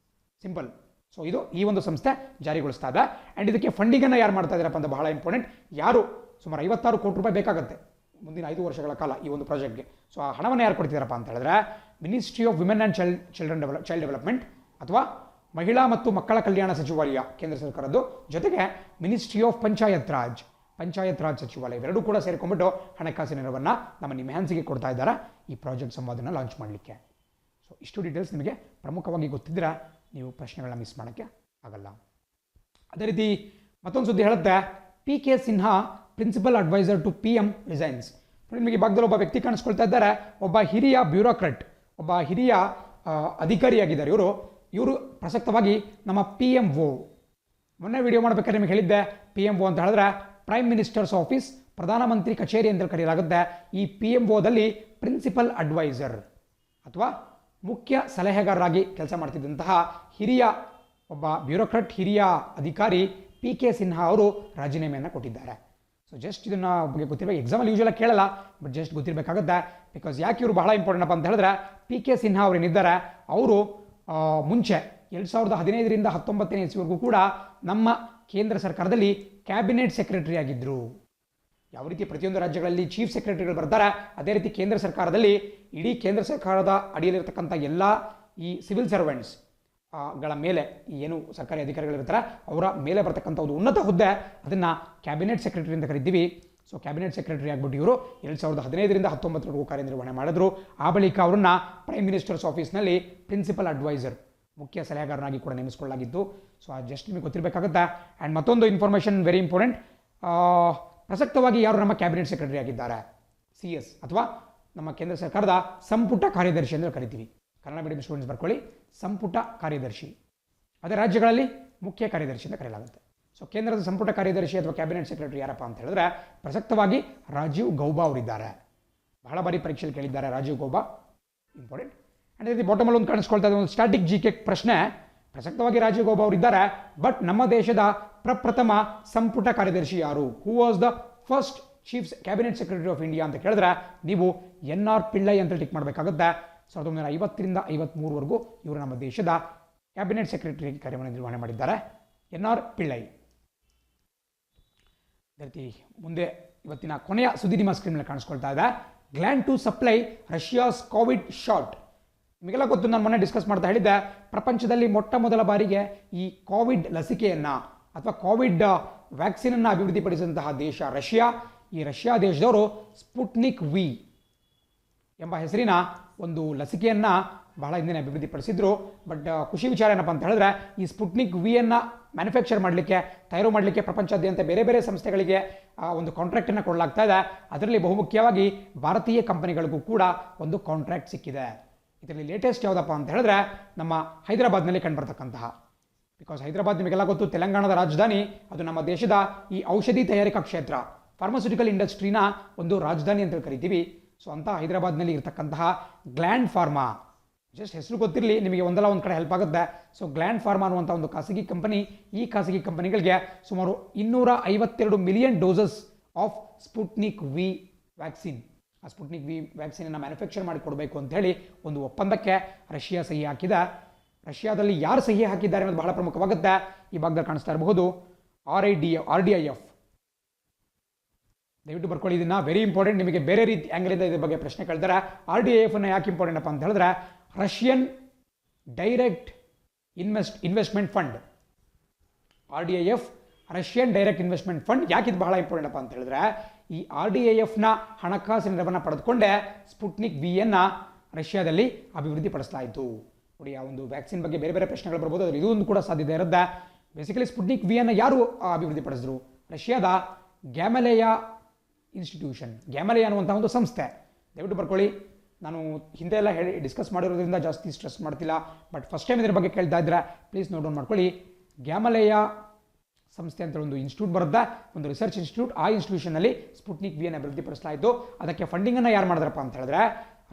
Simple. So ಇದು ಈ ಒಂದು ಸಂಸ್ಥೆ ಜಾರಿಗೊಳಿಸ್ತಾ ಇದೆ. ಆ್ಯಂಡ್ ಇದಕ್ಕೆ ಫಂಡಿಂಗನ್ನು ಯಾರು ಮಾಡ್ತಾ ಇದ್ದಾರಪ್ಪ ಅಂತ ಬಹಳ ಇಂಪಾರ್ಟೆಂಟ್. ಯಾರು ಸುಮಾರು 56 ಕೋಟಿ ರೂಪಾಯಿ ಬೇಕಾಗುತ್ತೆ ಮುಂದಿನ 5 ವರ್ಷಗಳ ಕಾಲ ಈ ಒಂದು ಪ್ರಾಜೆಕ್ಟ್ಗೆ. ಸೊ ಆ ಹಣವನ್ನು ಯಾರು ಕೊಡ್ತಿದ್ದಾರಪ್ಪ ಅಂತ ಹೇಳಿದ್ರೆ ministry of women and child development ಅಥವಾ ಮಹಿಳಾ ಮತ್ತು ಮಕ್ಕಳ ಕಲ್ಯಾಣ ಸಚಿವಾಲಯ ಕೇಂದ್ರ ಸರ್ಕಾರದ್ದು, ಜೊತೆಗೆ ಮಿನಿಸ್ಟ್ರಿ ಆಫ್ ಪಂಚಾಯತ್ ರಾಜ್ ಸಚಿವಾಲಯ, ಇವೆರಡೂ ಕೂಡ ಸೇರ್ಕೊಂಡ್ಬಿಟ್ಟು ಹಣಕಾಸಿನ ನೆರವನ್ನು ನಮ್ಮ ನಿಮ್ಹಾನ್ಸ್ಗೆ ಕೊಡ್ತಾ ಇದ್ದಾರೆ ಈ ಪ್ರಾಜೆಕ್ಟ್ ಸಂವಾದನ ಲಾಂಚ್ ಮಾಡಲಿಕ್ಕೆ. ಸೊ ಇಷ್ಟು ಡೀಟೇಲ್ಸ್ ನಿಮಗೆ ಪ್ರಮುಖವಾಗಿ ಗೊತ್ತಿದ್ದರೆ ನೀವು ಪ್ರಶ್ನೆಗಳನ್ನ ಮಿಸ್ ಮಾಡೋಕ್ಕೆ ಆಗಲ್ಲ. ಅದೇ ರೀತಿ ಮತ್ತೊಂದು ಸುದ್ದಿ ಹೇಳುತ್ತೆ, PK Sinha principal advisor to PM resigns. ನಿಮಗೆ ಭಾಗದಲ್ಲಿ ಒಬ್ಬ ವ್ಯಕ್ತಿ ಕಾಣಿಸ್ಕೊಳ್ತಾ ಇದ್ದಾರೆ, ಒಬ್ಬ ಹಿರಿಯ ಬ್ಯೂರೋಕ್ರೆಟ್, ಒಬ್ಬ ಹಿರಿಯ ಅಧಿಕಾರಿಯಾಗಿದ್ದಾರೆ ಇವರು ಪ್ರಸಕ್ತವಾಗಿ ನಮ್ಮ PMO. ಮೊನ್ನೆ ವಿಡಿಯೋ ಮಾಡಬೇಕಾದ್ರೆ ನಿಮಗೆ ಹೇಳಿದ್ದೆ, PMO ಅಂತ ಹೇಳಿದ್ರೆ ಪ್ರೈಮ್ ಮಿನಿಸ್ಟರ್ಸ್ ಆಫೀಸ್, ಪ್ರಧಾನಮಂತ್ರಿ ಕಚೇರಿ ಅಂತ ಕರೆಯಲಾಗುತ್ತೆ. ಈ PMOದಲ್ಲಿ ಪ್ರಿನ್ಸಿಪಲ್ ಅಡ್ವೈಸರ್ ಅಥವಾ ಮುಖ್ಯ ಸಲಹೆಗಾರರಾಗಿ ಕೆಲಸ ಮಾಡ್ತಿದ್ದಂತಹ ಹಿರಿಯ ಒಬ್ಬ ಬ್ಯೂರೋಕ್ರಾಟ್, ಹಿರಿಯ ಅಧಿಕಾರಿ PK ಸಿನ್ಹಾ ಅವರು ರಾಜೀನಾಮೆಯನ್ನು ಕೊಟ್ಟಿದ್ದಾರೆ. ಸೊ ಜಸ್ಟ್ ಇದನ್ನು ಬಗ್ಗೆ ಗೊತ್ತಿರಬೇಕು. ಎಕ್ಸಾಮಲ್ಲಿ ಯೂಶುವಲಾಗಿ ಕೇಳಲ್ಲ, ಬಟ್ ಜಸ್ಟ್ ಗೊತ್ತಿರಬೇಕಾಗುತ್ತೆ. ಬಿಕಾಸ್ ಯಾಕೆ ಇವರು ಬಹಳ ಇಂಪಾರ್ಟೆಂಟ್ ಅಪ್ಪ ಅಂತ ಹೇಳಿದ್ರೆ, PK ಸಿನ್ಹಾ ಅವರೇನಿದ್ದಾರೆ ಅವರು ಮುಂಚೆ 2015ರಿಂದ 19ನೇ ಇಸ್ವಿವರೆಗೂ ಕೂಡ ನಮ್ಮ ಕೇಂದ್ರ ಸರ್ಕಾರದಲ್ಲಿ ಕ್ಯಾಬಿನೆಟ್ ಸೆಕ್ರೆಟರಿ ಆಗಿದ್ದರು. ಯಾವ ರೀತಿ ಪ್ರತಿಯೊಂದು ರಾಜ್ಯಗಳಲ್ಲಿ ಚೀಫ್ ಸೆಕ್ರೆಟರಿಗಳು ಬರ್ತಾರೆ, ಅದೇ ರೀತಿ ಕೇಂದ್ರ ಸರ್ಕಾರದಲ್ಲಿ ಇಡೀ ಕೇಂದ್ರ ಸರ್ಕಾರದ ಅಡಿಯಲ್ಲಿರ್ತಕ್ಕಂಥ ಎಲ್ಲ ಈ ಸಿವಿಲ್ ಸರ್ವೆಂಟ್ಸ್ ಗಳ ಮೇಲೆ ಏನು ಸರ್ಕಾರಿ ಅಧಿಕಾರಿಗಳಿರ್ತಾರೆ ಅವರ ಮೇಲೆ ಬರ್ತಕ್ಕಂಥ ಒಂದು ಉನ್ನತ ಹುದ್ದೆ, ಅದನ್ನು ಕ್ಯಾಬಿನೆಟ್ ಸೆಕ್ರೆಟರಿ ಅಂತ ಕರಿತೀವಿ. ಸೊ ಕ್ಯಾಬಿನೆಟ್ ಸೆಕ್ರೆಟರಿ ಆಗ್ಬಿಟ್ಟು ಇವರು 2015ರಿಂದ 19ವರೆಗೂ ಕಾರ್ಯನಿರ್ವಹಣೆ ಮಾಡಿದ್ರು. ಆ ಬಳಿಕ ಅವರನ್ನ ಪ್ರೈಮ್ ಮಿನಿಸ್ಟರ್ಸ್ ಆಫೀಸ್ನಲ್ಲಿ ಪ್ರಿನ್ಸಿಪಲ್ ಅಡ್ವೈಸರ್, ಮುಖ್ಯ ಸಲಹೆಗಾರನಾಗಿ ಕೂಡ ನೇಮಿಸಿಕೊಳ್ಳಲಾಗಿತ್ತು. ಸೊ ಜಸ್ಟ್ ನಿಮಗೆ ಗೊತ್ತಿರಬೇಕಾಗುತ್ತೆ. ಆ್ಯಂಡ್ ಮತ್ತೊಂದು ಇನ್ಫಾರ್ಮೇಷನ್ ವೆರಿ ಇಂಪಾರ್ಟೆಂಟ್, ಪ್ರಸಕ್ತವಾಗಿ ಯಾರು ನಮ್ಮ ಕ್ಯಾಬಿನೆಟ್ ಸೆಕ್ರೆಟರಿ ಆಗಿದ್ದಾರೆ, CS ಅಥವಾ ನಮ್ಮ ಕೇಂದ್ರ ಸರ್ಕಾರದ ಸಂಪುಟ ಕಾರ್ಯದರ್ಶಿ ಅಂತ ಕರಿತೀವಿ. ಕನ್ನಡ ಮೀಡಿಯಂ ಸ್ಟೂಡೆಂಟ್ಸ್ ಬರ್ಕೊಳ್ಳಿ, ಸಂಪುಟ ಕಾರ್ಯದರ್ಶಿ. ಅದೇ ರಾಜ್ಯಗಳಲ್ಲಿ ಮುಖ್ಯ ಕಾರ್ಯದರ್ಶಿ ಅಂತ ಕರೆಯಲಾಗುತ್ತೆ. ಸೊ ಕೇಂದ್ರದ ಸಂಪುಟ ಕಾರ್ಯದರ್ಶಿ ಅಥವಾ ಕ್ಯಾಬಿನೆಟ್ ಸೆಕ್ರೆಟರಿ ಯಾರಪ್ಪ ಅಂತ ಹೇಳಿದ್ರೆ ಪ್ರಸಕ್ತವಾಗಿ ರಾಜೀವ್ ಗೌಬಾ ಅವರಿದ್ದಾರೆ. ಬಹಳ ಬಾರಿ ಪರೀಕ್ಷೆಯಲ್ಲಿ ಕೇಳಿದ್ದಾರೆ ರಾಜೀವ್ ಗೌಬಾ, ಇಂಪಾರ್ಟೆಂಟ್. ಆ್ಯಂಡ್ ಅದೇ ಬಾಟಮಲ್ಲಿ ಒಂದು ಕಾಣಿಸ್ಕೊಳ್ತಾ ಇದೆ ಒಂದು ಸ್ಟ್ಯಾಟಿಕ್ GK ಪ್ರಶ್ನೆ. ಪ್ರಸಕ್ತವಾಗಿ ರಾಜೀವ್ ಗೌಬಾ ಅವರಿದ್ದಾರೆ, ಬಟ್ ನಮ್ಮ ದೇಶದ ಪ್ರಪ್ರಥಮ ಸಂಪುಟ ಕಾರ್ಯದರ್ಶಿ ಯಾರು? Who was the first chief cabinet secretary of India ಅಂತ ಕೇಳಿದ್ರೆ ನೀವು NR ಪಿಳ್ಳೈ ಅಂತ ಟಿಕ್ ಮಾಡಬೇಕಾಗುತ್ತೆ. 1950ರಿಂದ 53ವರೆಗೂ ಇವರು ನಮ್ಮ ದೇಶದ ಕ್ಯಾಬಿನೆಟ್ ಸೆಕ್ರೆಟರಿ ಕಾರ್ಯವನ್ನು ನಿರ್ವಹಣೆ ಮಾಡಿದ್ದಾರೆ, NR ಪಿಳ್ಳೈ. ಅದೇ ರೀತಿ ಮುಂದೆ ಇವತ್ತಿನ ಕೊನೆಯ ಸುದ್ದಿ ನಿಮ್ಮ ಸ್ಕ್ರೀನ್ ಮೇಲೆ ಕಾಣಿಸ್ಕೊಳ್ತಾ ಇದೆ. ಗ್ಲ್ಯಾನ್ to supply Russia's Covid shot. ನಿಮಗೆಲ್ಲ ಗೊತ್ತು, ನಾನು ಮೊನ್ನೆ ಡಿಸ್ಕಸ್ ಮಾಡ್ತಾ ಹೇಳಿದ್ದೆ, ಪ್ರಪಂಚದಲ್ಲಿ ಮೊಟ್ಟ ಮೊದಲ ಬಾರಿಗೆ ಈ ಕೋವಿಡ್ ಲಸಿಕೆಯನ್ನು ಅಥವಾ ಕೋವಿಡ್ ವ್ಯಾಕ್ಸಿನನ್ನು ಅಭಿವೃದ್ಧಿಪಡಿಸಿದಂತಹ ದೇಶ ರಷ್ಯಾ. ಈ ರಷ್ಯಾ ದೇಶದವರು ಸ್ಪುಟ್ನಿಕ್ ವಿ ಎಂಬ ಹೆಸರಿನ ಒಂದು ಲಸಿಕೆಯನ್ನು ಬಹಳ ಹಿಂದೆ ಅಭಿವೃದ್ಧಿಪಡಿಸಿದ್ರು. ಬಟ್ ಖುಷಿ ವಿಚಾರ ಏನಪ್ಪ ಅಂತ ಹೇಳಿದ್ರೆ, ಈ ಸ್ಪುಟ್ನಿಕ್ ವಿಯನ್ನು ಮ್ಯಾನುಫ್ಯಾಕ್ಚರ್ ಮಾಡಲಿಕ್ಕೆ, ತಯಾರು ಮಾಡಲಿಕ್ಕೆ ಪ್ರಪಂಚಾದ್ಯಂತ ಬೇರೆ ಬೇರೆ ಸಂಸ್ಥೆಗಳಿಗೆ ಒಂದು ಕಾಂಟ್ರಾಕ್ಟನ್ನು ಕೊಡಲಾಗ್ತಾ ಇದೆ. ಅದರಲ್ಲಿ ಬಹುಮುಖ್ಯವಾಗಿ ಭಾರತೀಯ ಕಂಪನಿಗಳಿಗೂ ಕೂಡ ಒಂದು ಕಾಂಟ್ರಾಕ್ಟ್ ಸಿಕ್ಕಿದೆ. ಇದರಲ್ಲಿ ಲೇಟೆಸ್ಟ್ ಯಾವುದಪ್ಪ ಅಂತ ಹೇಳಿದ್ರೆ ನಮ್ಮ ಹೈದರಾಬಾದ್ನಲ್ಲಿ ಕಂಡುಬರ್ತಕ್ಕಂತಹ, ಬಿಕಾಸ್ ಹೈದರಾಬಾದ್ ನಿಮಗೆಲ್ಲ ಗೊತ್ತು ತೆಲಂಗಾಣದ ರಾಜಧಾನಿ, ಅದು ನಮ್ಮ ದೇಶದ ಈ ಔಷಧಿ ತಯಾರಿಕಾ ಕ್ಷೇತ್ರ, ಫಾರ್ಮಾಸ್ಯೂಟಿಕಲ್ ಇಂಡಸ್ಟ್ರಿನ ಒಂದು ರಾಜಧಾನಿ ಅಂತ ಕರಿತೀವಿ. ಸೊ ಅಂತ ಹೈದರಾಬಾದ್ನಲ್ಲಿ ಇರತಕ್ಕಂತಹ ಗ್ಲ್ಯಾಂಡ್ ಫಾರ್ಮಾ, ಜಸ್ಟ್ ಹೆಸರು ಗೊತ್ತಿರಲಿ ನಿಮಗೆ ಒಂದಲ್ಲ ಒಂದು ಕಡೆ ಹೆಲ್ಪ್ ಆಗುತ್ತೆ. ಸೊ ಗ್ಲ್ಯಾಂಡ್ ಫಾರ್ಮಾ ಅನ್ನುವಂಥ ಒಂದು ಖಾಸಗಿ ಕಂಪನಿ, ಈ ಖಾಸಗಿ ಕಂಪನಿಗಳಿಗೆ ಸುಮಾರು 252 million doses of Sputnik V vaccine, ಆ ಸ್ಪುಟ್ನಿಕ್ ವಿ ವ್ಯಾಕ್ಸಿನನ್ನು ಮ್ಯಾನುಫ್ಯಾಕ್ಚರ್ ಮಾಡಿಕೊಡಬೇಕು ಅಂತ ಹೇಳಿ ಒಂದು ಒಪ್ಪಂದಕ್ಕೆ ರಷ್ಯಾ ಸಹಿ ಹಾಕಿದೆ. ರಷ್ಯಾದಲ್ಲಿ ಯಾರು ಸಹಿ ಹಾಕಿದ್ದಾರೆ ಅನ್ನೋದು ಬಹಳ ಪ್ರಮುಖವಾಗುತ್ತೆ. ಈ ಭಾಗದಲ್ಲಿ ಕಾಣಿಸ್ತಾ ಇರಬಹುದು RDIF. ದಯವಿಟ್ಟು ಬರ್ಕೊಳ್ಳಿ ಇದನ್ನ, ವೆರಿ ಇಂಪಾರ್ಟೆಂಟ್. ನಿಮಗೆ ಬೇರೆ ರೀತಿ ಆ್ಯಂಗಲಿಂದ ಇದ್ರ ಬಗ್ಗೆ ಪ್ರಶ್ನೆ ಕೇಳ್ತಾರೆ. RDIF ಅನ್ನು ಯಾಕೆ ಇಂಪಾರ್ಟೆಂಟ್ ಅಪ್ಪ ಅಂತ ಹೇಳಿದ್ರೆ, Russian direct investment fund. RDIF Russian direct investment fund. ಯಾಕೆ ಇದು ಬಹಳ ಇಂಪಾರ್ಟೆಂಟ್ ಅಪ್ಪ ಅಂತ ಹೇಳಿದ್ರೆ, ಈ RDIFನ ಹಣಕಾಸಿನ ನೆರವನ್ನು ಪಡೆದುಕೊಂಡೇ ಸ್ಪುಟ್ನಿಕ್ ವಿಯನ್ನು ರಷ್ಯಾದಲ್ಲಿ ಅಭಿವೃದ್ಧಿಪಡಿಸಲಾಯಿತು. ನೋಡಿ, ಆ ಒಂದು ವ್ಯಾಕ್ಸಿನ್ ಬಗ್ಗೆ ಬೇರೆ ಬೇರೆ ಪ್ರಶ್ನೆಗಳು ಬರ್ಬೋದು, ಅದ್ರಲ್ಲಿ ಇದೊಂದು ಕೂಡ ಸಾಧ್ಯತೆ ಇರುತ್ತೆ. ಬೇಸಿಕಲಿ ಸ್ಪುಟ್ನಿಕ್ ವಿಯನ್ನು ಯಾರು ಅಭಿವೃದ್ಧಿಪಡಿಸಿದ್ರು? ರಷ್ಯಾದ ಗ್ಯಾಮಲೆಯಾ ಇನ್ಸ್ಟಿಟ್ಯೂಷನ್, ಗ್ಯಾಮಲೆಯಾ ಅನ್ನುವಂಥ ಒಂದು ಸಂಸ್ಥೆ. ದಯವಿಟ್ಟು ಬರ್ಕೊಳ್ಳಿ, ನಾನು ಹಿಂದೆ ಎಲ್ಲ ಡಿಸ್ಕಸ್ ಮಾಡಿರೋದ್ರಿಂದ ಜಾಸ್ತಿ ಸ್ಟ್ರೆಸ್ ಮಾಡ್ತಿಲ್ಲ, ಬಟ್ ಫಸ್ಟ್ ಟೈಮ್ ಇದ್ರ ಬಗ್ಗೆ ಕೇಳ್ತಾ ಇದ್ರೆ ಪ್ಲೀಸ್ ನೋಟ್ ಡೌನ್ ಮಾಡ್ಕೊಳ್ಳಿ. ಗ್ಯಾಮಲೆಯಾ ಸಂಸ್ಥೆ ಅಂತ ಒಂದು ಇನ್ಸ್ಟಿಟ್ಯೂಟ್ ಬರುತ್ತೆ, ಒಂದು ರಿಸರ್ಚ್ ಇನ್ಸ್ಟಿಟ್ಯೂಟ್. ಆ ಇನ್ಸ್ಟಿಟ್ಯೂಷನಲ್ಲಿ ಸ್ಪುಟ್ನಿಕ್ ವಿಯನ್ನು ಅಭಿವೃದ್ಧಿಪಡಿಸಲಾಯಿತು. ಅದಕ್ಕೆ ಫಂಡಿಂಗನ್ನು ಯಾರು ಮಾಡಿದ್ರಪ್ಪ ಅಂತ ಹೇಳಿದ್ರೆ,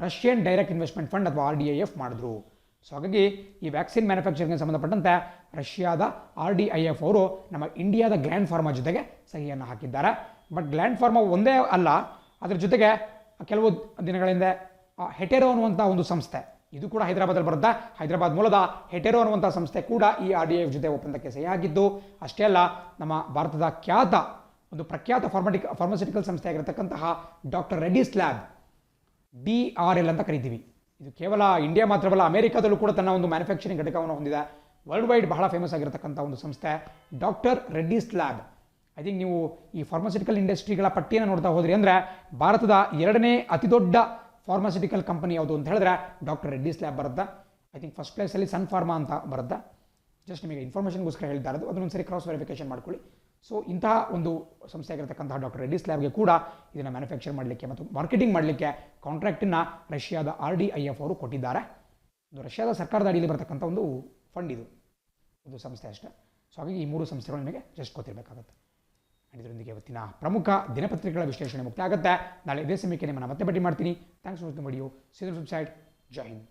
ರಷ್ಯನ್ ಡೈರೆಕ್ಟ್ ಇನ್ವೆಸ್ಟ್ಮೆಂಟ್ ಫಂಡ್ ಅಥವಾ RDIF ಮಾಡಿದ್ರು. ಸೊ ಹಾಗಾಗಿ ಈ ವ್ಯಾಕ್ಸಿನ್ ಮ್ಯಾನುಫ್ಯಾಕ್ಚರಿಂಗ್ಗೆ ಸಂಬಂಧಪಟ್ಟಂತೆ ರಷ್ಯಾದ RDIF ಅವರು ನಮ್ಮ ಇಂಡಿಯಾದ ಗ್ಲ್ಯಾಂಡ್ ಫಾರ್ಮಾ ಜೊತೆಗೆ ಸಹಿಯನ್ನು ಹಾಕಿದ್ದಾರೆ. ಬಟ್ ಗ್ಲ್ಯಾಂಡ್ ಫಾರ್ಮಾ ಒಂದೇ ಅಲ್ಲ, ಅದರ ಜೊತೆಗೆ ಕೆಲವು ದಿನಗಳಿಂದ ಹೆಟೆರೋ ಅನ್ನುವಂಥ ಒಂದು ಸಂಸ್ಥೆ, ಇದು ಕೂಡ ಹೈದರಾಬಾದಲ್ಲಿ ಬರುತ್ತೆ. ಹೈದರಾಬಾದ್ ಮೂಲದ ಹೆಟೆರೋ ಅನ್ನುವಂಥ ಸಂಸ್ಥೆ ಕೂಡ ಈ RDIF ಜೊತೆ ಒಪ್ಪಂದಕ್ಕೆ ಸಹಿ ಹಾಕಿದ್ದು. ಅಷ್ಟೇ ಅಲ್ಲ, ನಮ್ಮ ಭಾರತದ ಪ್ರಖ್ಯಾತ ಫಾರ್ಮಾಸ್ಯೂಟಿಕಲ್ ಸಂಸ್ಥೆ ಆಗಿರತಕ್ಕಂತಹ ಡಾಕ್ಟರ್ ರೆಡ್ಡಿಸ್ ಲ್ಯಾಬ್, DRL ಅಂತ ಕರಿತೀವಿ. ಇದು ಕೇವಲ ಇಂಡಿಯಾ ಮಾತ್ರವಲ್ಲ, ಅಮೆರಿಕಾದಲ್ಲೂ ಕೂಡ ತನ್ನ ಒಂದು ಮ್ಯಾನುಫ್ಯಾಕ್ಚರಿಂಗ್ ಘಟಕವನ್ನು ಹೊಂದಿದೆ. ವರ್ಲ್ಡ್ ವೈಡ್ ಬಹಳ ಫೇಮಸ್ ಆಗಿರತಕ್ಕಂಥ ಒಂದು ಸಂಸ್ಥೆ doctor Reddy's lab. I think ನೀವು ಈ ಫಾರ್ಮಾಸ್ಯೂಟಿಕಲ್ ಇಂಡಸ್ಟ್ರಿಗಳ ಪಟ್ಟಿಯನ್ನು ನೋಡ್ತಾ ಹೋದ್ರಿ ಅಂದರೆ, ಭಾರತದ 2ನೇ ಅತಿ ದೊಡ್ಡ ಫಾರ್ಮಾಸ್ಯೂಟಿಕಲ್ ಕಂಪನಿ ಯಾವುದು ಅಂತ ಹೇಳಿದ್ರೆ ಡಾಕ್ಟರ್ ರೆಡ್ಡಿಸ್ ಲ್ಯಾಬ್ ಬರುತ್ತೆ. ಐ ಥಿಂಕ್ ಫಸ್ಟ್ ಪ್ಲೇಸಲ್ಲಿ ಸನ್ ಫಾರ್ಮಾ ಅಂತ ಬರುತ್ತೆ. ಜಸ್ಟ್ ನಿಮಗೆ ಇನ್ಫಾರ್ಮೇಷನ್ಗೋಸ್ಕರ ಹೇಳ್ತಾ ಇರೋದು, ಅದನ್ನೊಂದು ಸರಿ ಕ್ರಾಸ್ ವೆರಿಫಿಕೇಷನ್ ಮಾಡ್ಕೊಳ್ಳಿ. ಸೊ ಇಂತಹ ಒಂದು ಸಂಸ್ಥೆ ಆಗಿರತಕ್ಕಂತಹ ಡಾಕ್ಟರ್ ರೆಡ್ಡಿಸ್ ಲ್ಯಾಬ್ಗೆ ಕೂಡ ಇದನ್ನು ಮ್ಯಾನುಫ್ಯಾಕ್ಚರ್ ಮಾಡಲಿಕ್ಕೆ ಮತ್ತು ಮಾರ್ಕೆಟಿಂಗ್ ಮಾಡಲಿಕ್ಕೆ ಕಾಂಟ್ರಾಕ್ಟನ್ನು ರಷ್ಯಾದ RDIF ಅವರು ಕೊಟ್ಟಿದ್ದಾರೆ. ಇದು ರಷ್ಯಾದ ಸರ್ಕಾರದ ಅಡಿಯಲ್ಲಿ ಬರತಕ್ಕಂಥ ಒಂದು ಫಂಡ್, ಇದು ಸಂಸ್ಥೆ ಅಷ್ಟೇ. ಸೊ ಹಾಗಾಗಿ ಈ 3 ಸಂಸ್ಥೆಗಳು ನಿಮಗೆ ಜಸ್ಟ್ ಗೊತ್ತಿರಬೇಕಾಗುತ್ತೆ. ಇದರೊಂದಿಗೆ ಇವತ್ತಿನ ಪ್ರಮುಖ ದಿನಪತ್ರಿಕೆಗಳ ವಿಶ್ಲೇಷಣೆ ಮುಕ್ತ ಆಗುತ್ತೆ. ನಾಳೆ ಇದೇ ಸಮಯಕ್ಕೆ ನಿಮ್ಮನ್ನು ಮತ್ತೆ ಭೇಟಿ ಮಾಡ್ತೀನಿ. Thanks for watching the video. See you subscribe. ಜೈ ಹಿಂದ್.